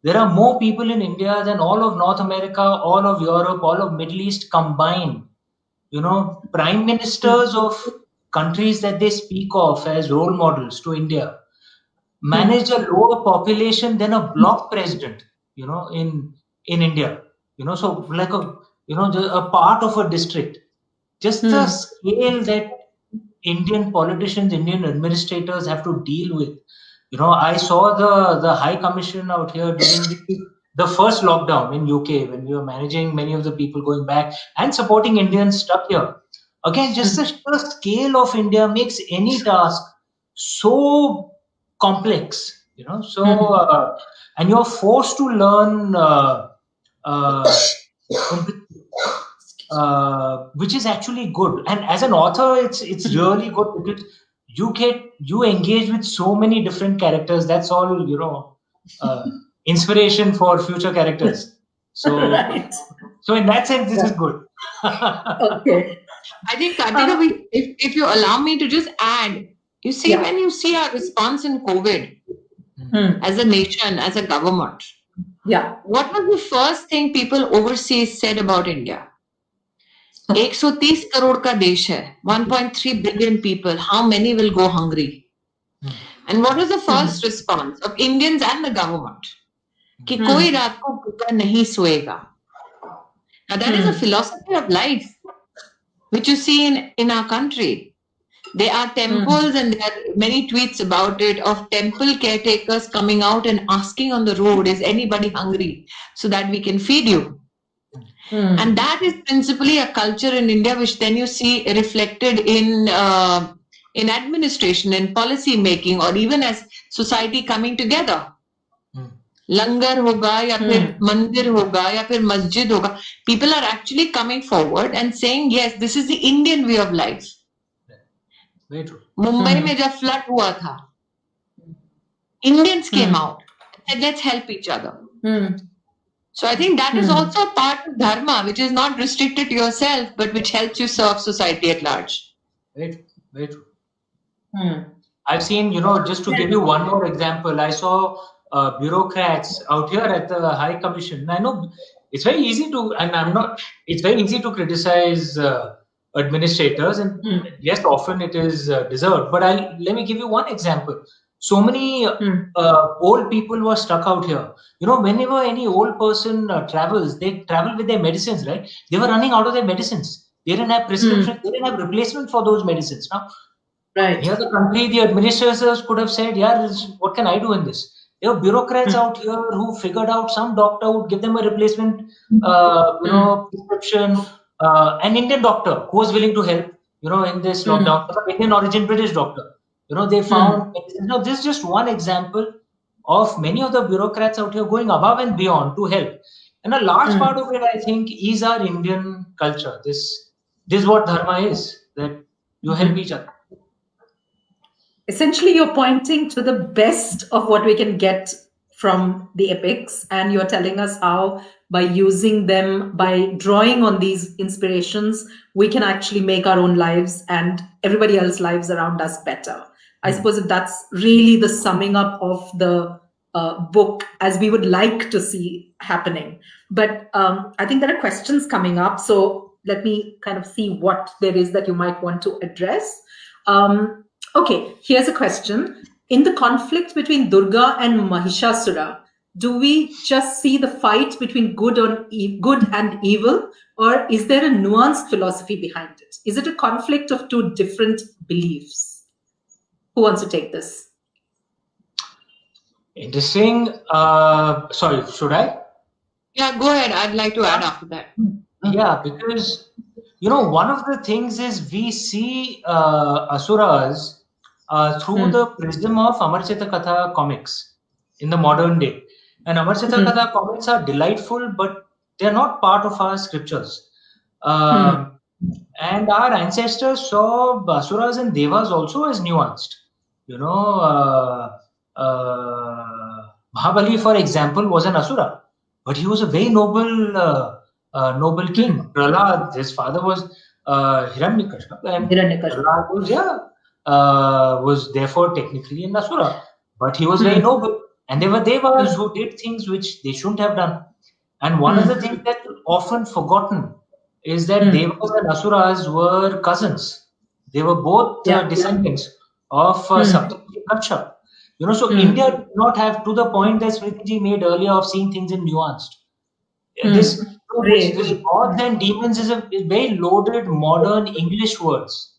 There are more people in India than all of North America, all of Europe, all of Middle East combined. Prime ministers of countries that they speak of as role models to India manage a lower population than a bloc president, in India. So like a part of a district. Just the scale that Indian politicians, Indian administrators have to deal with. I saw the High Commission out here during the first lockdown in UK when we were managing many of the people going back and supporting Indians stuck here. Again, just the scale of India makes any task so complex, and you're forced to learn which is actually good. And as an author, it's really good because you engage with so many different characters. That's all, inspiration for future characters. So, Right. so in that sense, this is good. Okay. I think, Kartika, if you allow me to just add, you see, when you see our response in COVID as a nation, as a government, what was the first thing people overseas said about India? 130 crore ka desh hai, 1.3 billion people. How many will go hungry? And what was the first response of Indians and the government? कि कोई रात को भूखा नहीं सोएगा. Now that is a philosophy of life which you see in our country. There are temples and there are many tweets about it of temple caretakers coming out and asking on the road, is anybody hungry so that we can feed you? And that is principally a culture in India which then you see reflected in administration, in policy making, or even as society coming together. Langar hoga ya phir mandir hoga ya phir masjid hoga. People are actually coming forward and saying, yes, this is the Indian way of life. Very true. Mumbai mein jab flood hua tha, Indians came out and said, let's help each other. So I think that is also a part of Dharma, which is not restricted to yourself, but which helps you serve society at large. Very true. Very true. I've seen, just to give you one more example, I saw bureaucrats out here at the High Commission. I know it's very easy to, it's very easy to criticize administrators, and yes, often it is deserved. But let me give you one example. So many old people were stuck out here. Whenever any old person travels, they travel with their medicines, right? They were running out of their medicines. They didn't have prescription. They didn't have replacement for those medicines. Now, here the country, the administrators could have said, yeah, what can I do in this? There were bureaucrats out here who figured out some doctor would give them a replacement, prescription. An Indian doctor who was willing to help, in this lockdown, an Indian origin British doctor. They found, this is just one example of many of the bureaucrats out here going above and beyond to help. And a large part of it, I think, is our Indian culture. This is what Dharma is, that you help each other. Essentially, you're pointing to the best of what we can get from the epics, and you're telling us how, by using them, by drawing on these inspirations, we can actually make our own lives and everybody else's lives around us better. I suppose that's really the summing up of the book as we would like to see happening. But I think there are questions coming up, so let me kind of see what there is that you might want to address. Okay, here's a question. In the conflict between Durga and Mahishasura, do we just see the fight between good and evil, or is there a nuanced philosophy behind it? Is it a conflict of two different beliefs? Who wants to take this? Interesting. Sorry, should I? Yeah, go ahead. I'd like to add after that. Yeah, because, one of the things is we see Asuras through the prism of Amarchita Katha comics in the modern day. And Amarchita Katha comics are delightful, but they're not part of our scriptures. And our ancestors saw Asuras and Devas also as nuanced. Mahabali, for example, was an Asura, but he was a very noble king. Prahlad, his father was Hiranyakashipu, and Prahlad was was therefore technically an asura, but he was very noble. And there were devas who did things which they shouldn't have done. And one of the things that's often forgotten is that devas and asuras were cousins. They were both descendants of Saptarishi Kashyap. So India did not have, to the point that Smriti ji made earlier of seeing things in nuanced. This gods and demons is a very loaded modern English words.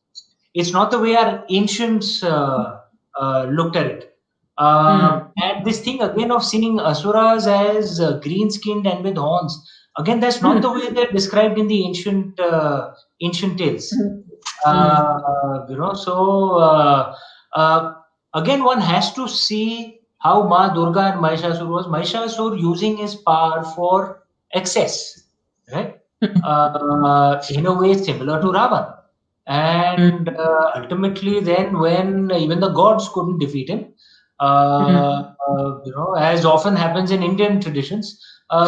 It's not the way our ancients looked at it. And this thing again of seeing asuras as green-skinned and with horns, again, that's not the way they're described in the ancient tales. Again, one has to see how Ma Durga and Mahishasur was. Mahishasur using his power for excess, right? In a way similar to Ravan. And ultimately, then when even the gods couldn't defeat him, as often happens in Indian traditions,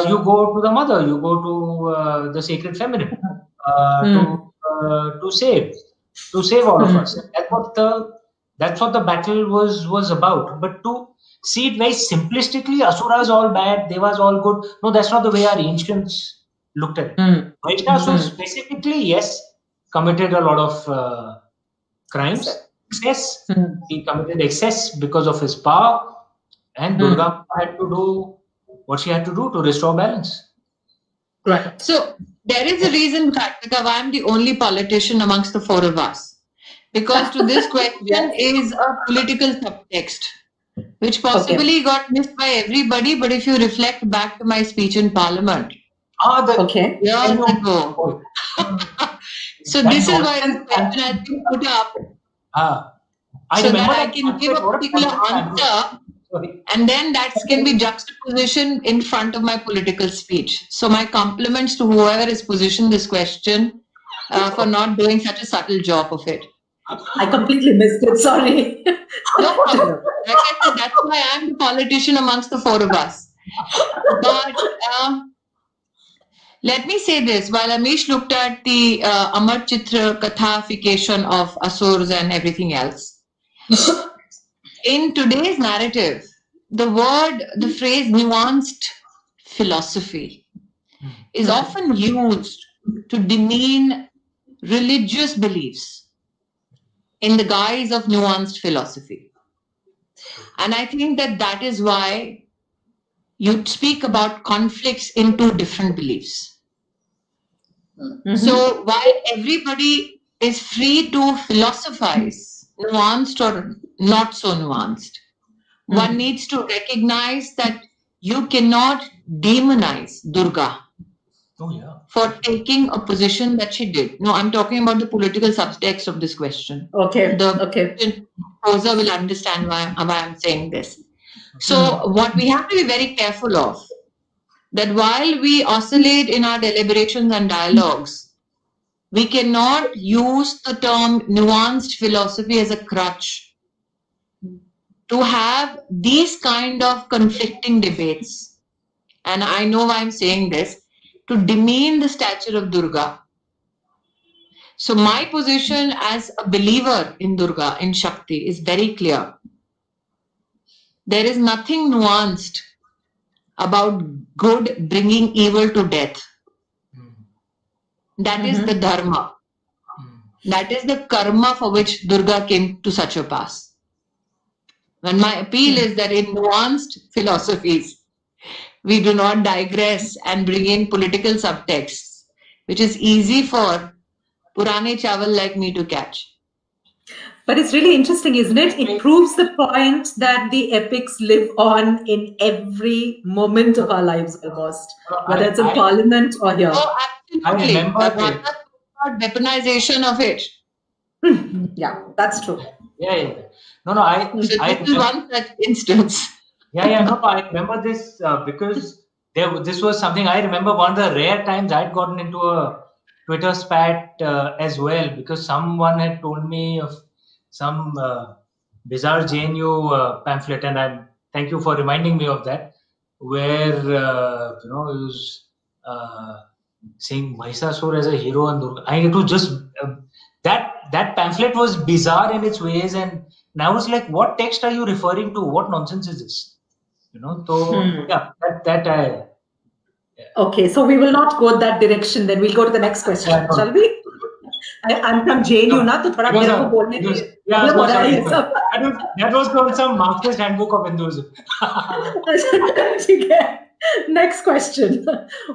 you go to the mother, you go to the sacred feminine to save all of us. And that's what the battle was about. But to see it very simplistically, asuras all bad, devas all good. No, that's not the way our ancients looked at it. Mahishasur specifically, yes, committed a lot of crimes. Excess. He committed excess because of his power, and Durga had to do what she had to do to restore balance. Right. So there is a reason, Kartika, why I'm the only politician amongst the four of us. Because to this question is a political subtext, which possibly got missed by everybody. But if you reflect back to my speech in Parliament, years ago. So this is why this question has been put up. So that I can give a particular answer, and then that can be juxtaposition in front of my political speech. So my compliments to whoever has positioned this question for not doing such a subtle job of it. I completely missed it. Sorry. No problem. Like I said, that's why I'm the politician amongst the four of us. But let me say this. While Amish looked at the Amar Chitra Kathafication of Asurs and everything else, in today's narrative, the phrase nuanced philosophy is often used to demean religious beliefs in the guise of nuanced philosophy. And I think that is why you speak about conflicts in two different beliefs. So while everybody is free to philosophize, nuanced or not so nuanced, one needs to recognize that you cannot demonize Durga for taking a position that she did. No, I'm talking about the political subtext of this question. The poser will understand why I'm saying this. So what we have to be very careful of, that while we oscillate in our deliberations and dialogues, we cannot use the term nuanced philosophy as a crutch to have these kind of conflicting debates. And I know why I'm saying this, to demean the stature of Durga. So my position as a believer in Durga, in Shakti, is very clear. There is nothing nuanced about good bringing evil to death. That is the Dharma. That is the karma for which Durga came to such a pass. And my appeal is that in nuanced philosophies, we do not digress and bring in political subtexts, which is easy for Purane Chawal like me to catch. But it's really interesting, isn't it? It proves the point that the epics live on in every moment of our lives almost, whether it's in Parliament or here. Oh, absolutely. I remember weaponization of it. Yeah, that's true. Yeah. No, this is one such instance. No, I remember this because this was something I remember one of the rare times I'd gotten into a Twitter spat as well, because someone had told me of some bizarre JNU pamphlet, and thank you for reminding me of that, where it was saying Mahishasur as a hero, and it was just that pamphlet was bizarre in its ways, and I was like, what text are you referring to? What nonsense is this? So yeah, that I. Okay, so we will not go that direction. Then we'll go to the next question, shall we? I'm from JNU, na, to thoda mere ko bolne diye. That was from some Marxist handbook of Hinduism. Next question.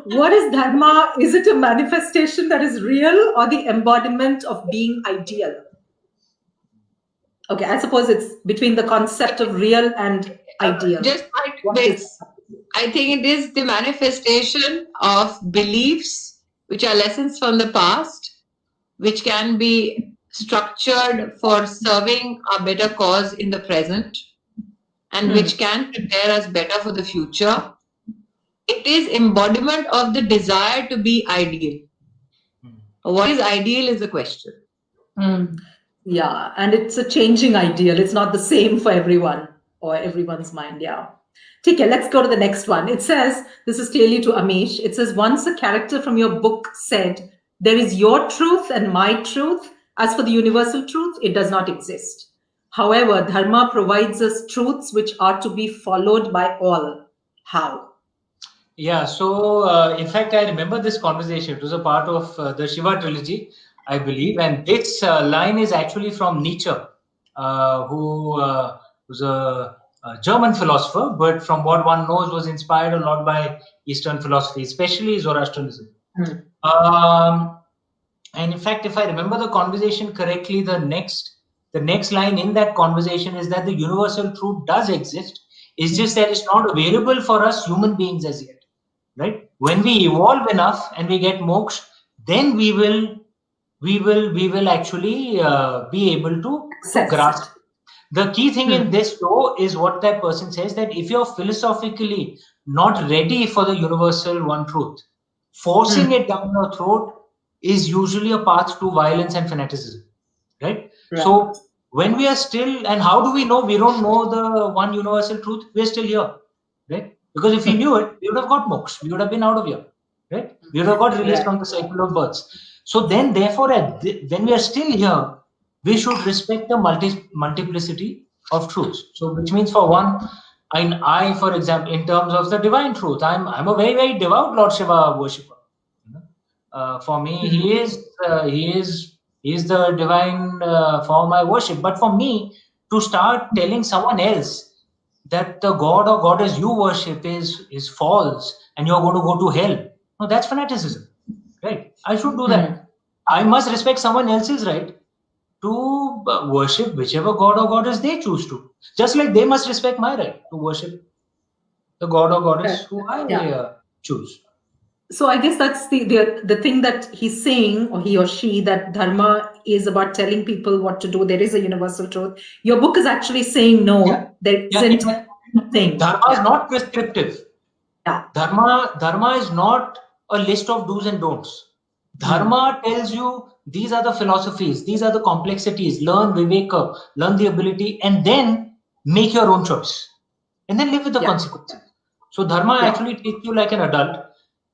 What is Dharma? Is it a manifestation that is real or the embodiment of being ideal? Okay, I suppose it's between the concept of real and ideal. I think it is the manifestation of beliefs which are lessons from the past, which can be structured for serving a better cause in the present, and which can prepare us better for the future. It is embodiment of the desire to be ideal. What is ideal is the question. Yeah, and it's a changing ideal. It's not the same for everyone or everyone's mind. Yeah. Okay, let's go to the next one. It says, this is clearly to Amish. It says, once a character from your book said, there is your truth and my truth. As for the universal truth, it does not exist. However, Dharma provides us truths which are to be followed by all. How? Yeah, so in fact, I remember this conversation. It was a part of the Shiva trilogy, I believe. And this line is actually from Nietzsche, who was a German philosopher, but from what one knows was inspired a lot by Eastern philosophy, especially Zoroastrianism. And in fact, if I remember the conversation correctly, the next line in that conversation is that the universal truth does exist. It's just that it's not available for us human beings as yet, right? When we evolve enough and we get moksha, then we will actually be able to grasp. The key thing in this, though, is what that person says, that if you're philosophically not ready for the universal one truth, forcing it down your throat is usually a path to violence and fanaticism, right? So when we are still, and how do we know we don't know the one universal truth? We're still here, right? Because if we knew it, we would have got moksha. We would have been out of here, right? We would have got released from the cycle of births. So then, therefore, when we are still here, we should respect the multiplicity of truths. So, which means, for one, I, for example, in terms of the divine truth, I'm a very, very devout Lord Shiva worshipper. For me, he is the divine form I worship. But for me to start telling someone else that the god or goddess you worship is false and you're going to go to hell, no, that's fanaticism, right? I should do that. I must respect someone else's right to worship whichever god or goddess they choose to, just like they must respect my right to worship the god or goddess who I choose. So I guess that's the thing that he's saying, or he or she, that Dharma is about telling people what to do. There is a universal truth. Your book is actually saying no, there isn't anything. Dharma is not prescriptive. Dharma is not a list of do's and don'ts. Dharma tells you these are the philosophies, these are the complexities. Learn viveka, learn the ability, and then make your own choice, and then live with the consequences. So Dharma actually treats you like an adult.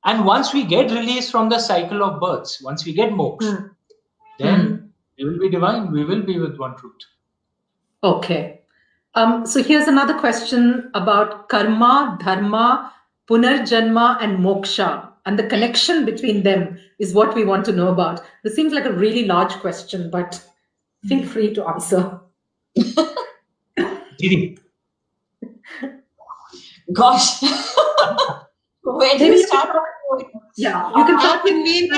And once we get released from the cycle of births, once we get moksha, then we will be divine. We will be with one truth. Okay. So here's another question about karma, dharma, punarjanma, and moksha. And the connection between them is what we want to know about. This seems like a really large question, but feel free to answer. Didi. Gosh. Where do you start? Yeah, you can start with me.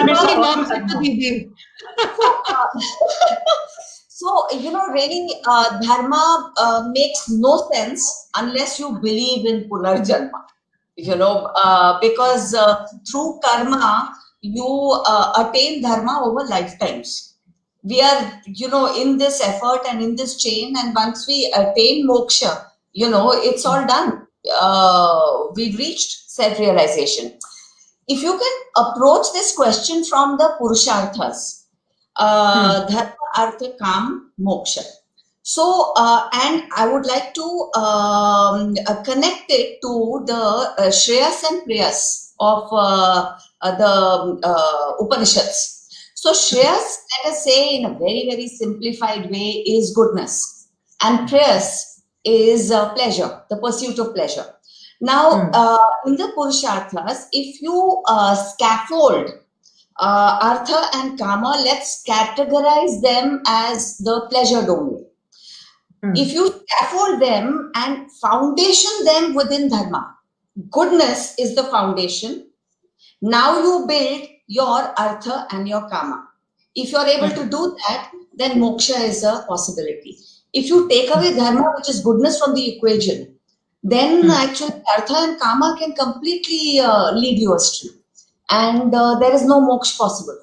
So, really, dharma makes no sense unless you believe in punarjanma, because through karma, you attain dharma over lifetimes. We are, in this effort and in this chain, and once we attain moksha, it's all done. We've reached self-realization. If you can approach this question from the Purusharthas, Dharma, Artha, Kam, Moksha. So, and I would like to connect it to the Shreyas and Preyas of the Upanishads. So Shreyas, let us say in a very, very simplified way, is goodness. And Prayas is pleasure, the pursuit of pleasure. Now, in the Purusharthas, if you scaffold Artha and Kama, let's categorize them as the pleasure domain. If you scaffold them and foundation them within Dharma, goodness is the foundation. Now you build your Artha and your Kama. If you are able to do that, then moksha is a possibility. If you take away Dharma, which is goodness, from the equation, then actually Artha and Kama can completely lead you astray. And there is no moksha possible.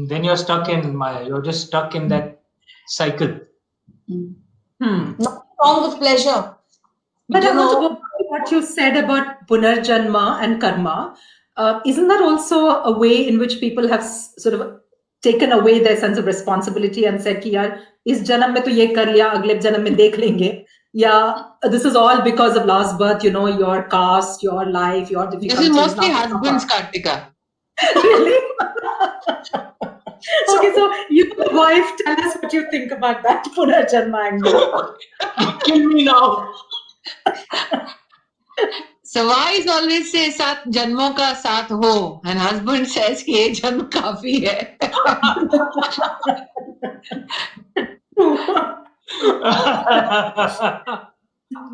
Then you're stuck in Maya. You're just stuck in that cycle. Nothing wrong with pleasure. But I want to go back to what you said about Punarjanma and Karma. Isn't that also a way in which people have sort of taken away their sense of responsibility and said, ki yaar, is janam mein to ye kar liya, agle janam mein dekh lenge. Yeah, this is all because of last birth, your caste, your life, your difficulties. This is mostly husbands, Kartika. Really? Okay, so you, the wife, tell us what you think about that Punarjanma angle. Kill me now. So wives always say सात जन्मों का साथ हो, and husband says कि ये जन्म काफी है.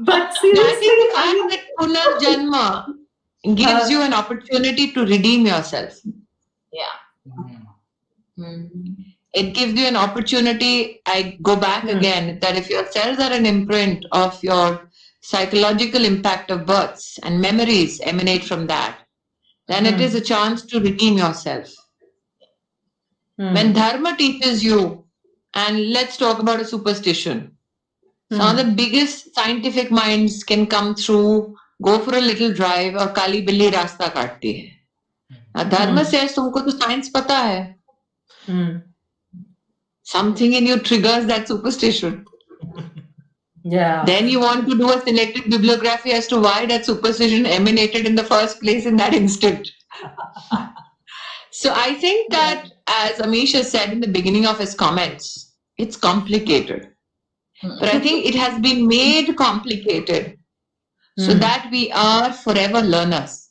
But seriously, I think that Punarjanma gives you an opportunity to redeem yourself. It gives you an opportunity. I go back again, that if your cells are an imprint of your psychological impact of births and memories emanate from that, then it is a chance to redeem yourself. When Dharma teaches you, and let's talk about a superstition. Some of the biggest scientific minds can come through, go for a little drive, or Kali Billi rasta kaatti hai. Now Dharma says, तुमको तो science पता है. Something in you triggers that superstition. Yeah. Then you want to do a selective bibliography as to why that superstition emanated in the first place in that instant. So I think that, as Amish has said in the beginning of his comments, it's complicated. But I think it has been made complicated so that we are forever learners.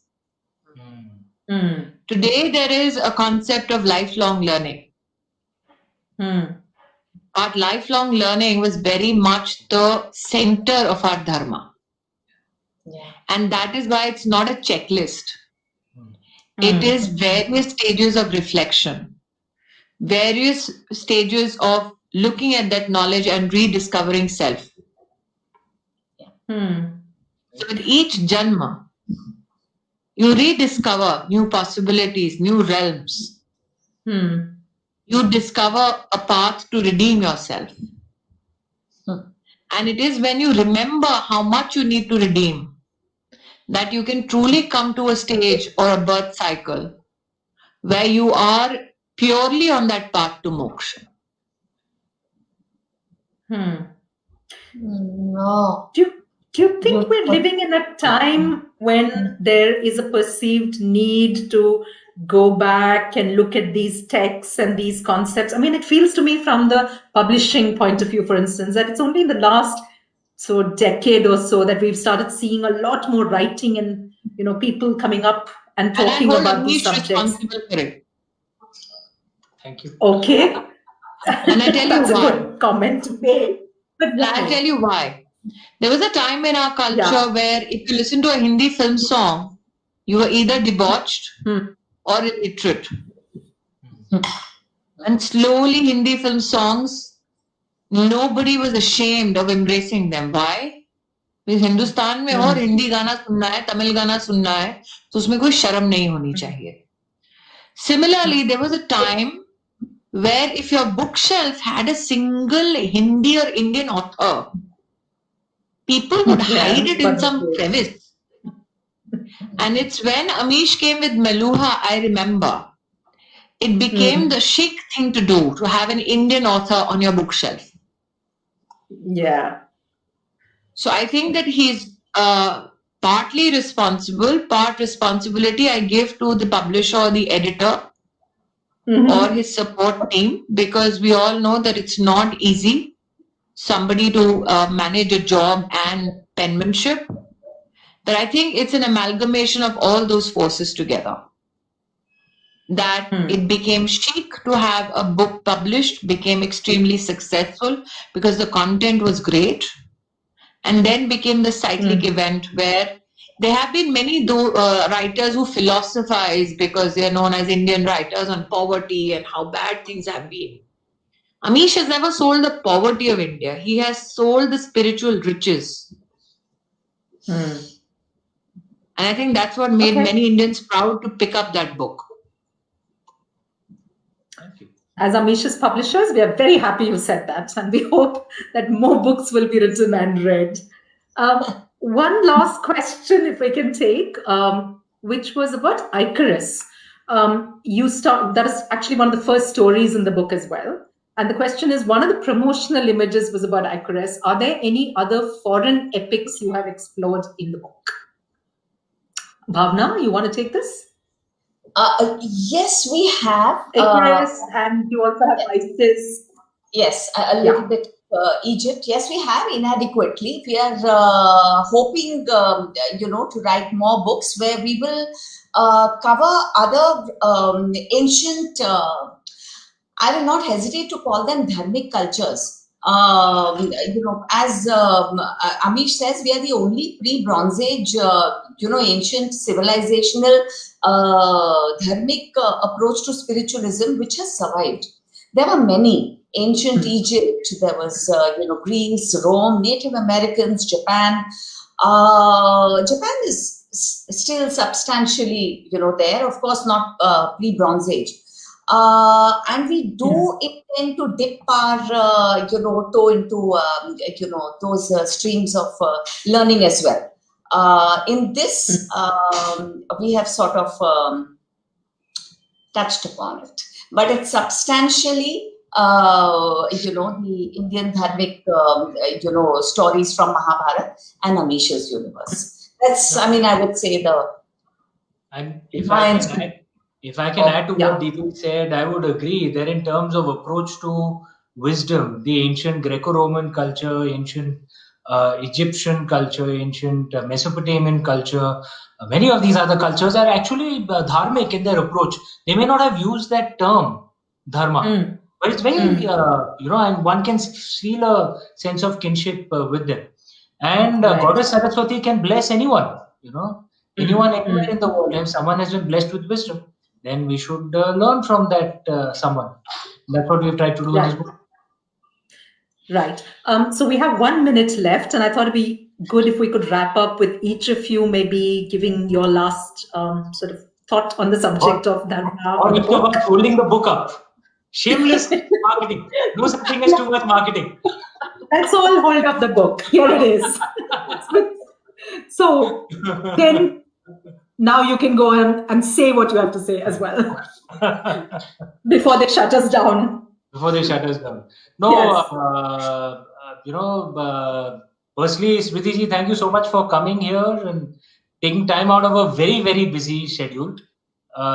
Today there is a concept of lifelong learning. But lifelong learning was very much the center of our Dharma. And that is why it's not a checklist. It is various stages of reflection, various stages of looking at that knowledge and rediscovering self. So with each janma, you rediscover new possibilities, new realms. You discover a path to redeem yourself. And it is when you remember how much you need to redeem that you can truly come to a stage or a birth cycle where you are purely on that path to moksha. No. Do you think we're living in a time when there is a perceived need to go back and look at these texts and these concepts? I mean, it feels to me from the publishing point of view, for instance, that it's only in the last decade or so that we've started seeing a lot more writing and people coming up and talking about these subjects. Responsible for it. Thank you. Okay. And I tell you That's why. a good comment to make. But I'll tell you why. There was a time in our culture where if you listen to a Hindi film song, you were either debauched or illiterate. And slowly Hindi film songs, nobody was ashamed of embracing them. Why? Because Hindustan में और हिंदी गाना सुनना है, तमिल गाना सुनना है, तो उसमें कोई शर्म नहीं होनी चाहिए. Similarly, there was a time where if your bookshelf had a single Hindi or Indian author, people would hide it in some crevice. And it's when Amish came with Meluha, I remember, it became the chic thing to do, to have an Indian author on your bookshelf. Yeah. So I think that he's partly responsible, part responsibility I give to the publisher or the editor or his support team, because we all know that it's not easy somebody to manage a job and penmanship. But I think it's an amalgamation of all those forces together that it became chic to have a book published, became extremely successful because the content was great, and then became the cyclic event where there have been many writers who philosophize because they are known as Indian writers on poverty and how bad things have been. Amish has never sold the poverty of India. He has sold the spiritual riches. And I think that's what made many Indians proud to pick up that book. Thank you. As Amish's publishers, we are very happy you said that, and we hope that more books will be written and read. One last question, if we can take, which was about Icarus. That is actually one of the first stories in the book as well. And the question is, one of the promotional images was about Icarus. Are there any other foreign epics you have explored in the book? Bhavna, you want to take this? Yes, we have. Icarus, and you also have Isis. Yes, a little bit Egypt. Yes, we have inadequately. We are hoping, to write more books where we will cover other ancient, I will not hesitate to call them dharmic cultures. As Amish says, we are the only pre-Bronze Age, ancient civilizational dharmic approach to spiritualism which has survived. There were many. Ancient Egypt, there was, Greece, Rome, Native Americans, Japan. Japan is still substantially, there. Of course, not pre-Bronze Age. And we do intend to dip our, toe into, those streams of learning as well. In this, we have sort of touched upon it, but it's substantially, the Indian dharmic, stories from Mahabharata and Amish's universe. That's, I would say And if I can add to what Deepu said, I would agree that in terms of approach to wisdom, the ancient Greco-Roman culture, ancient Egyptian culture, ancient Mesopotamian culture, many of these other cultures are actually dharmic in their approach. They may not have used that term, dharma, but it's very, and one can feel a sense of kinship with them. And Goddess Saraswati can bless anyone, anyone anywhere in the world. If someone has been blessed with wisdom, then we should learn from that someone. That's what we've tried to do in this book. Right. So we have 1 minute left, and I thought it'd be good if we could wrap up with each of you maybe giving your last sort of thought on the subject of Dharma. Or if you're holding the book up. Shameless marketing. Do something as too much marketing. Let's all hold up the book. Here it is. So then now you can go and say what you have to say as well before they shut us down. Before they shut us down. No, firstly, Smriti ji, thank you so much for coming here and taking time out of a very, very busy schedule.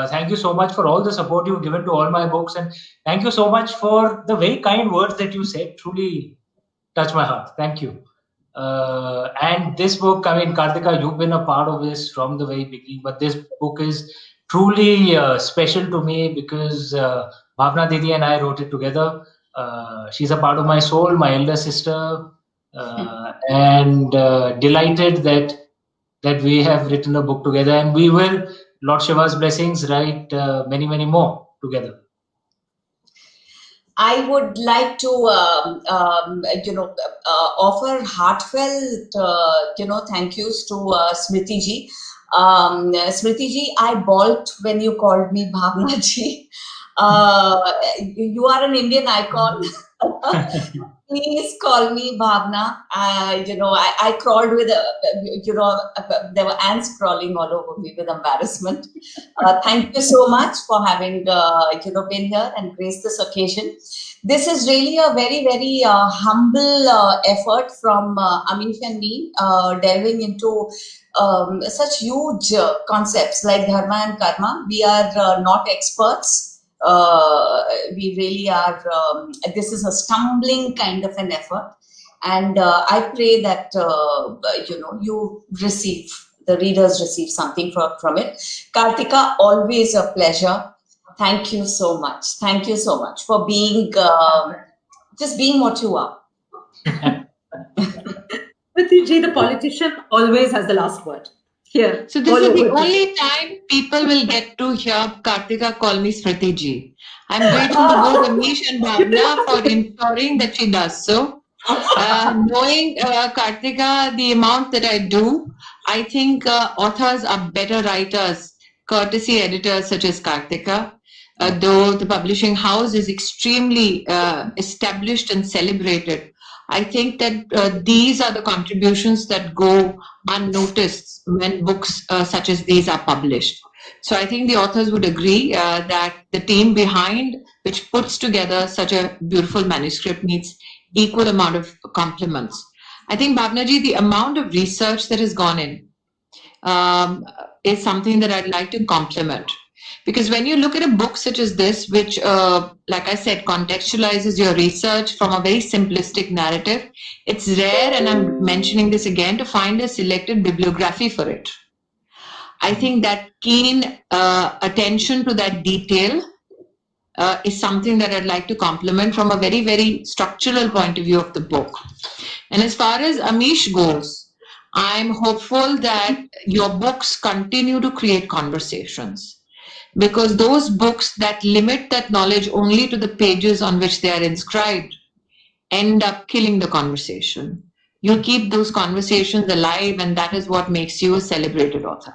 Thank you so much for all the support you've given to all my books, and thank you so much for the very kind words that you said. Truly touched my heart. Thank you. And this book, Kartika, you've been a part of this from the very beginning, but this book is truly special to me because Bhavna Didi and I wrote it together. She's a part of my soul, my elder sister, and delighted that we have written a book together, and we will, Lord Shiva's blessings, write many, many more together. I would like to, offer heartfelt, thank yous to Smriti ji. Smriti ji, I balked when you called me Bhavna ji. You are an Indian icon. Please call me Bhavna. I crawled with, there were ants crawling all over me with embarrassment. Thank you so much for having, been here and graced this occasion. This is really a very, very humble effort from Amish and me, delving into such huge concepts like Dharma and Karma. We are not experts. we really are, this is a stumbling kind of an effort. And I pray that, the readers receive something from it. Kartika, always a pleasure. Thank you so much. Thank you so much for being, just being what you are. Smriti ji, the politician, always has the last word. Here. So this is the only time people will get to hear Kartika call me Smriti ji. I'm grateful to both Amish and Bhavna for ensuring that she does so. Knowing Kartika, the amount that I do, I think authors are better writers, courtesy editors such as Kartika. Though the publishing house is extremely established and celebrated, I think that these are the contributions that go unnoticed when books such as these are published. So I think the authors would agree that the team behind which puts together such a beautiful manuscript needs equal amount of compliments. I think, Bhavnaji, the amount of research that has gone in is something that I'd like to compliment. Because when you look at a book such as this, which, like I said, contextualizes your research from a very simplistic narrative, it's rare, and I'm mentioning this again, to find a selected bibliography for it. I think that keen attention to that detail is something that I'd like to compliment from a very, very structural point of view of the book. And as far as Amish goes, I'm hopeful that your books continue to create conversations, because those books that limit that knowledge only to the pages on which they are inscribed end up killing the conversation. You keep those conversations alive, and that is what makes you a celebrated author.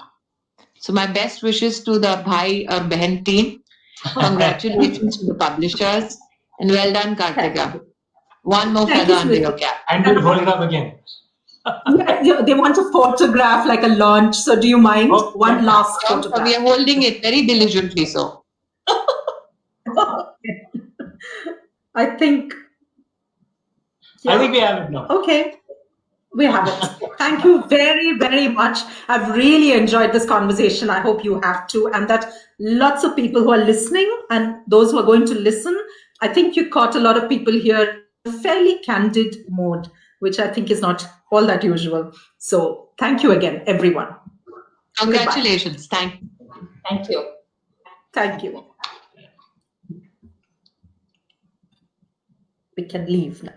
So my best wishes to the Bhai or Behan team. Congratulations to the publishers, and well done, Kartika. One more feather under your cap. And we'll hold it up again. Yeah, they want a photograph, like a launch. So do you mind? One last photograph. We are holding it very diligently, so. I think. I think we have it now. Okay. We have it. Thank you very, very much. I've really enjoyed this conversation. I hope you have too. And that lots of people who are listening and those who are going to listen, I think you caught a lot of people here in a fairly candid mode, which I think is not all that usual. So thank you again, everyone. Congratulations. Thank you. Thank you. Thank you. We can leave now.